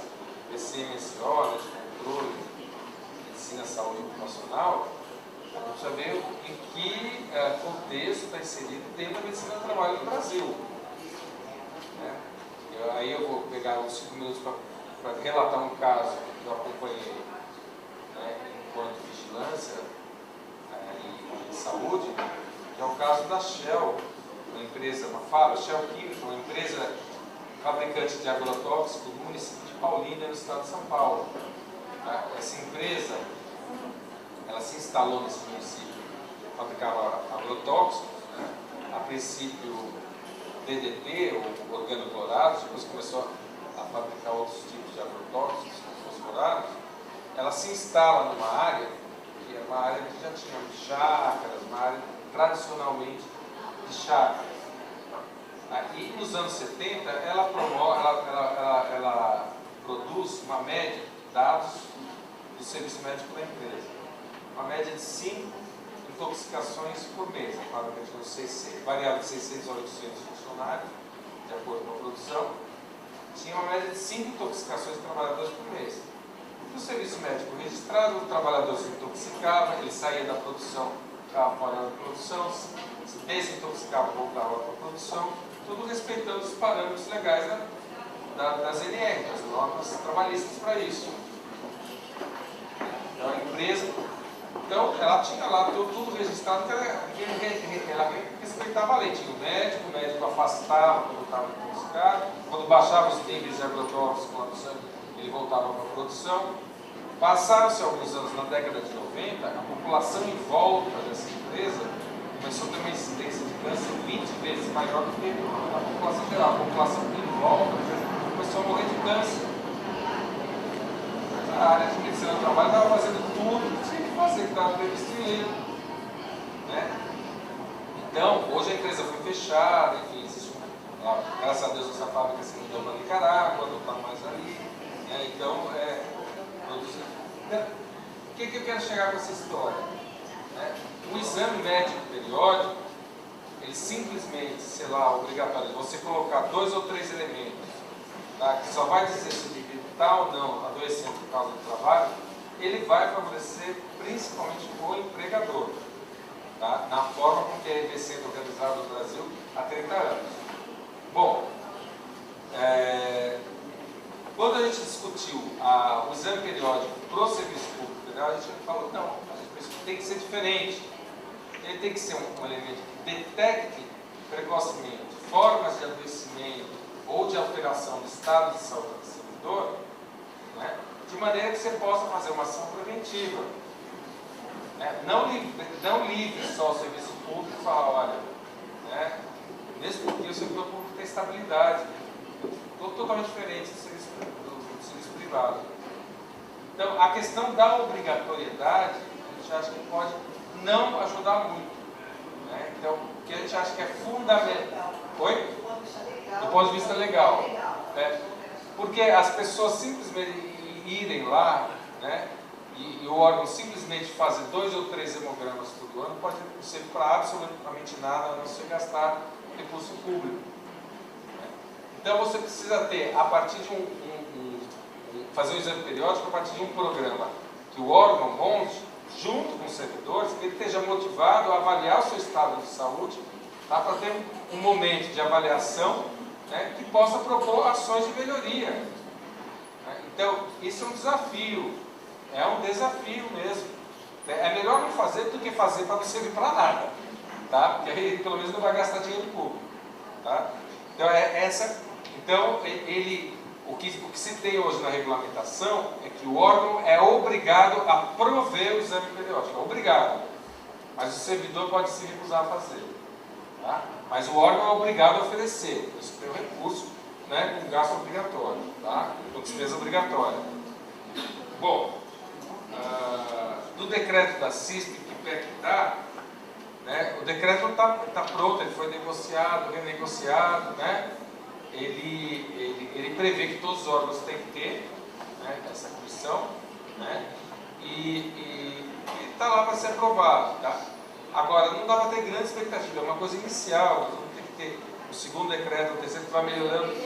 PCMSO, né, de controle de medicina saúde ocupacional, a gente precisa ver em que contexto está inserido dentro da medicina do trabalho no Brasil. Né? Aí eu vou pegar uns 5 minutos para relatar um caso que eu acompanhei, né, enquanto vigilância em saúde, que é o caso da Shell, uma empresa, uma fábrica, Shell Química, uma empresa fabricante de agrotóxicos do município de Paulínia, no estado de São Paulo. Essa empresa, ela se instalou nesse município, fabricava agrotóxicos, né? A princípio DDT, ou organoclorados, depois começou a fabricar outros tipos de agrotóxicos, fosforados. Ela se instala numa área, que é uma área que já tinha chácaras, uma área tradicionalmente de chácara. E nos anos 70, ela produz uma média de dados do serviço médico da empresa. Uma média de 5 intoxicações por mês. A fábrica tinha variava de 600 a 800 funcionários, de acordo com a produção. Tinha uma média de 5 intoxicações de trabalhadores por mês. No serviço médico registrado, o trabalhador se intoxicava, ele saía da produção, ficava fora da produção, se desintoxicava, voltava para a produção, tudo respeitando os parâmetros legais das NR, das normas trabalhistas para isso. Então, a empresa, então, ela tinha lá tudo registrado, que ela respeitava a lei. Tinha o médico afastava quando estava intoxicado, quando baixava os níveis de agrotóxicos lá no sangue, ele voltava para a produção. Passaram-se alguns anos, na década de 90, a população em volta dessa empresa começou a ter uma incidência de câncer 20 vezes maior do que a população geral. A população em volta começou a morrer de câncer. A área de medicina do trabalho estava fazendo tudo que tinha que fazer, que estava previsto em lei. Né? Então, hoje a empresa foi fechada, enfim, graças a Deus essa fábrica se mudou para Nicarágua, não está mais ali. Né? Então, o que eu quero chegar com essa história? Né? O exame médico periódico, ele simplesmente, sei lá, obrigatório, você colocar 2 ou 3 elementos, tá? Que só vai dizer se o indivíduo está ou não adoecendo por causa do trabalho, ele vai favorecer principalmente o empregador, tá? Na forma com que ele vem sendo organizado no Brasil há 30 anos. Bom, quando a gente discutiu o exame periódico para o serviço público federal, a gente falou, não, a gente pensou que tem que ser diferente. Ele tem que ser um elemento que detecte precocemente formas de adoecimento ou de alteração do estado de saúde do servidor, né, de maneira que você possa fazer uma ação preventiva. Né, não livre só o serviço público e falar, olha, né, mesmo porque o servidor público tem estabilidade, totalmente diferente do serviço privado. Então, a questão da obrigatoriedade, a gente acha que pode não ajudar muito. Né? Então, o que a gente acha que é fundamental... Oi? Do ponto de vista legal. Porque as pessoas simplesmente irem lá, né, e o órgão simplesmente fazer 2 ou 3 hemogramas por ano pode não ser para absolutamente nada, a não ser gastar recurso público. Então você precisa ter, a partir de fazer um exame periódico a partir de um programa que o órgão monte, junto com os servidores, que ele esteja motivado a avaliar o seu estado de saúde, tá, para ter um momento de avaliação, né, que possa propor ações de melhoria. Né? Então, isso é um desafio mesmo. É melhor não fazer do que fazer para não servir para nada, tá? Porque aí pelo menos não vai gastar dinheiro público. Tá? Então, o que se tem hoje na regulamentação é que o órgão é obrigado a prover o exame periódico, é obrigado, mas o servidor pode se recusar a fazer. Tá? Mas o órgão é obrigado a oferecer, isso tem um recurso, né, com gasto obrigatório, tá? Com despesa obrigatória. Bom, do decreto da CISP, que pé que está, né, o decreto está pronto, ele foi negociado, renegociado, né? Ele prevê que todos os órgãos têm que ter, né, essa comissão, né, e está lá para ser aprovado. Tá? Agora, não dá para ter grande expectativa, é uma coisa inicial, não tem que ter o segundo decreto, o terceiro, que vai melhorando,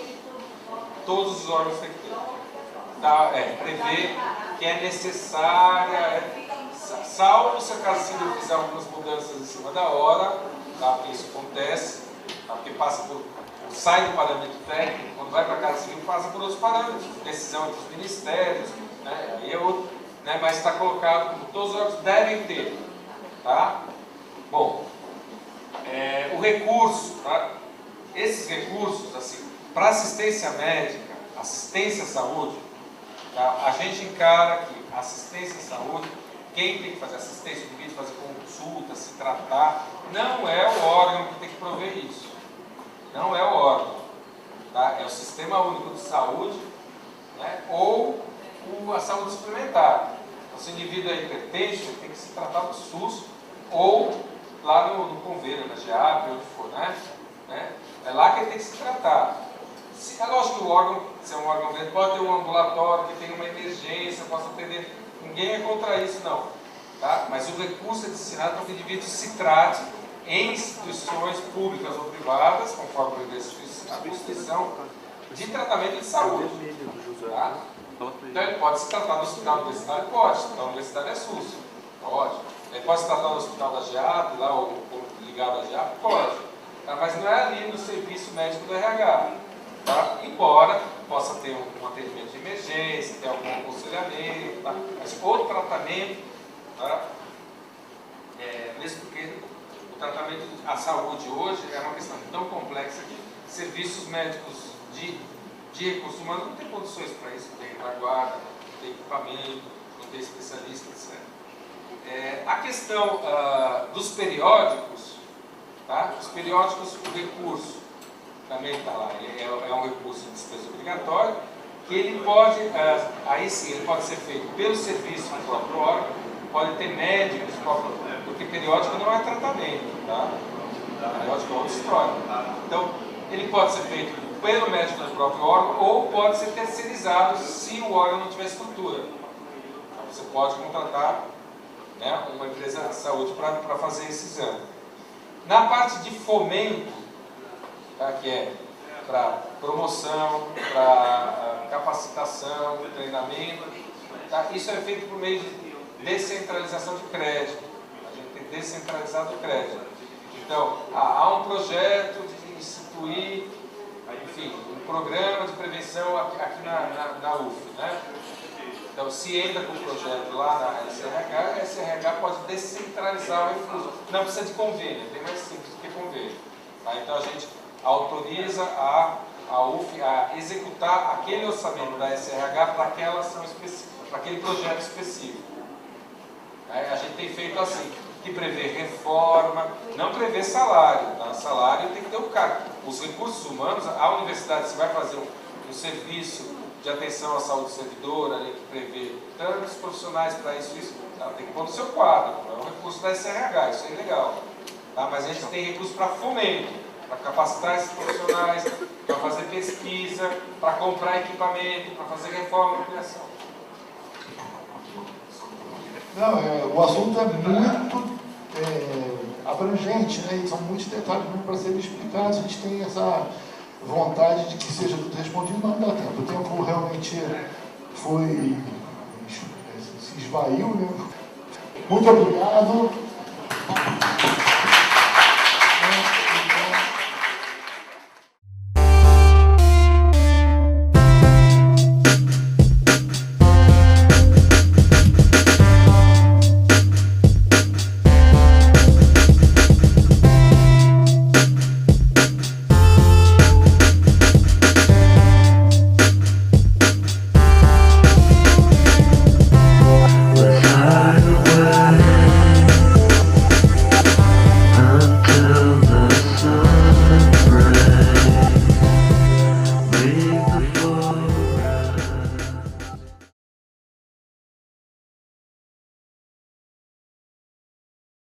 todos os órgãos têm que ter. Tá? Prevê que é necessária, salvo se a Casa Civil fizer algumas mudanças em cima da hora, tá? Porque isso acontece, tá? Porque sai do parâmetro técnico, quando vai para a Casa Civil passa por outros parâmetros, decisão entre os ministérios, né? Aí é outro, né? Mas está colocado como todos os órgãos devem ter. Tá? Bom, o recurso, tá? Esses recursos, assim, para assistência médica, assistência à saúde, tá? A gente encara que assistência à saúde, quem tem que fazer assistência, o indivíduo fazer consulta, se tratar, não é o órgão que tem que prover isso. Não é o órgão. Tá? É o Sistema Único de Saúde, né? Ou a saúde suplementar. Então, se o indivíduo é hipertenso, ele tem que se tratar no SUS ou lá no convênio, na GEAP, onde for, né? É lá que ele tem que se tratar. É lógico que o órgão, se é um órgão grande, pode ter um ambulatório que tenha uma emergência, possa atender. Ninguém é contra isso, não. Tá? Mas o recurso é destinado para que o indivíduo se trate em instituições públicas ou privadas, conforme a Constituição, de tratamento de saúde. Tá? Então ele pode se tratar no hospital universitário? Pode. O hospital universitário é SUS. Pode. Ele pode se tratar no hospital da GEAP, lá, ou ligado à GEAP? Pode. Tá? Mas não é ali no serviço médico do RH. Tá? Embora possa ter um atendimento de emergência, ter algum aconselhamento, tá? Mas o tratamento, tá? Mesmo porque o tratamento, a saúde hoje é uma questão tão complexa que serviços médicos de recursos humanos não tem condições para isso, não tem retaguarda, não tem equipamento, não tem especialista, etc. A questão dos periódicos, tá? Os periódicos, o recurso também está lá, é um recurso de despesa obrigatória, que ele pode, aí sim, ele pode ser feito pelo serviço do próprio órgão, pode ter médicos próprios, porque periódico não é tratamento, tá? Periódico é outra história. Então, ele pode ser feito pelo médico do próprio órgão ou pode ser terceirizado se o órgão não tiver estrutura. Então, você pode contratar, né, uma empresa de saúde para fazer esse exame. Na parte de fomento, tá, que é para promoção, para capacitação, treinamento, tá, isso é feito por meio de descentralização de crédito. A gente tem descentralizado o crédito. Então, há um projeto de instituir, enfim, um programa de prevenção aqui na UF, né? Então, se entra com o projeto lá na SRH, a SRH pode descentralizar o recurso. Não precisa de convênio, é bem mais simples do que convênio. Tá? Então, a gente autoriza a UF a executar aquele orçamento da SRH para aquela ação específica, para aquele projeto específico. A gente tem feito assim, que prevê reforma, não prevê salário, tá? Salário tem que ter o cara. Os recursos humanos, a universidade, se vai fazer um serviço de atenção à saúde servidora, que prevê tantos profissionais para isso, ela tem que pôr no seu quadro, não é um recurso da SRH, isso é legal. Tá? Mas a gente tem recurso para fomento, para capacitar esses profissionais, para fazer pesquisa, para comprar equipamento, para fazer reforma e ampliação. Não, o assunto é muito abrangente, né? E são muitos detalhes para serem explicados. A gente tem essa vontade de que seja tudo respondido, mas não dá tempo. O tempo realmente se esvaiu, né? Muito obrigado.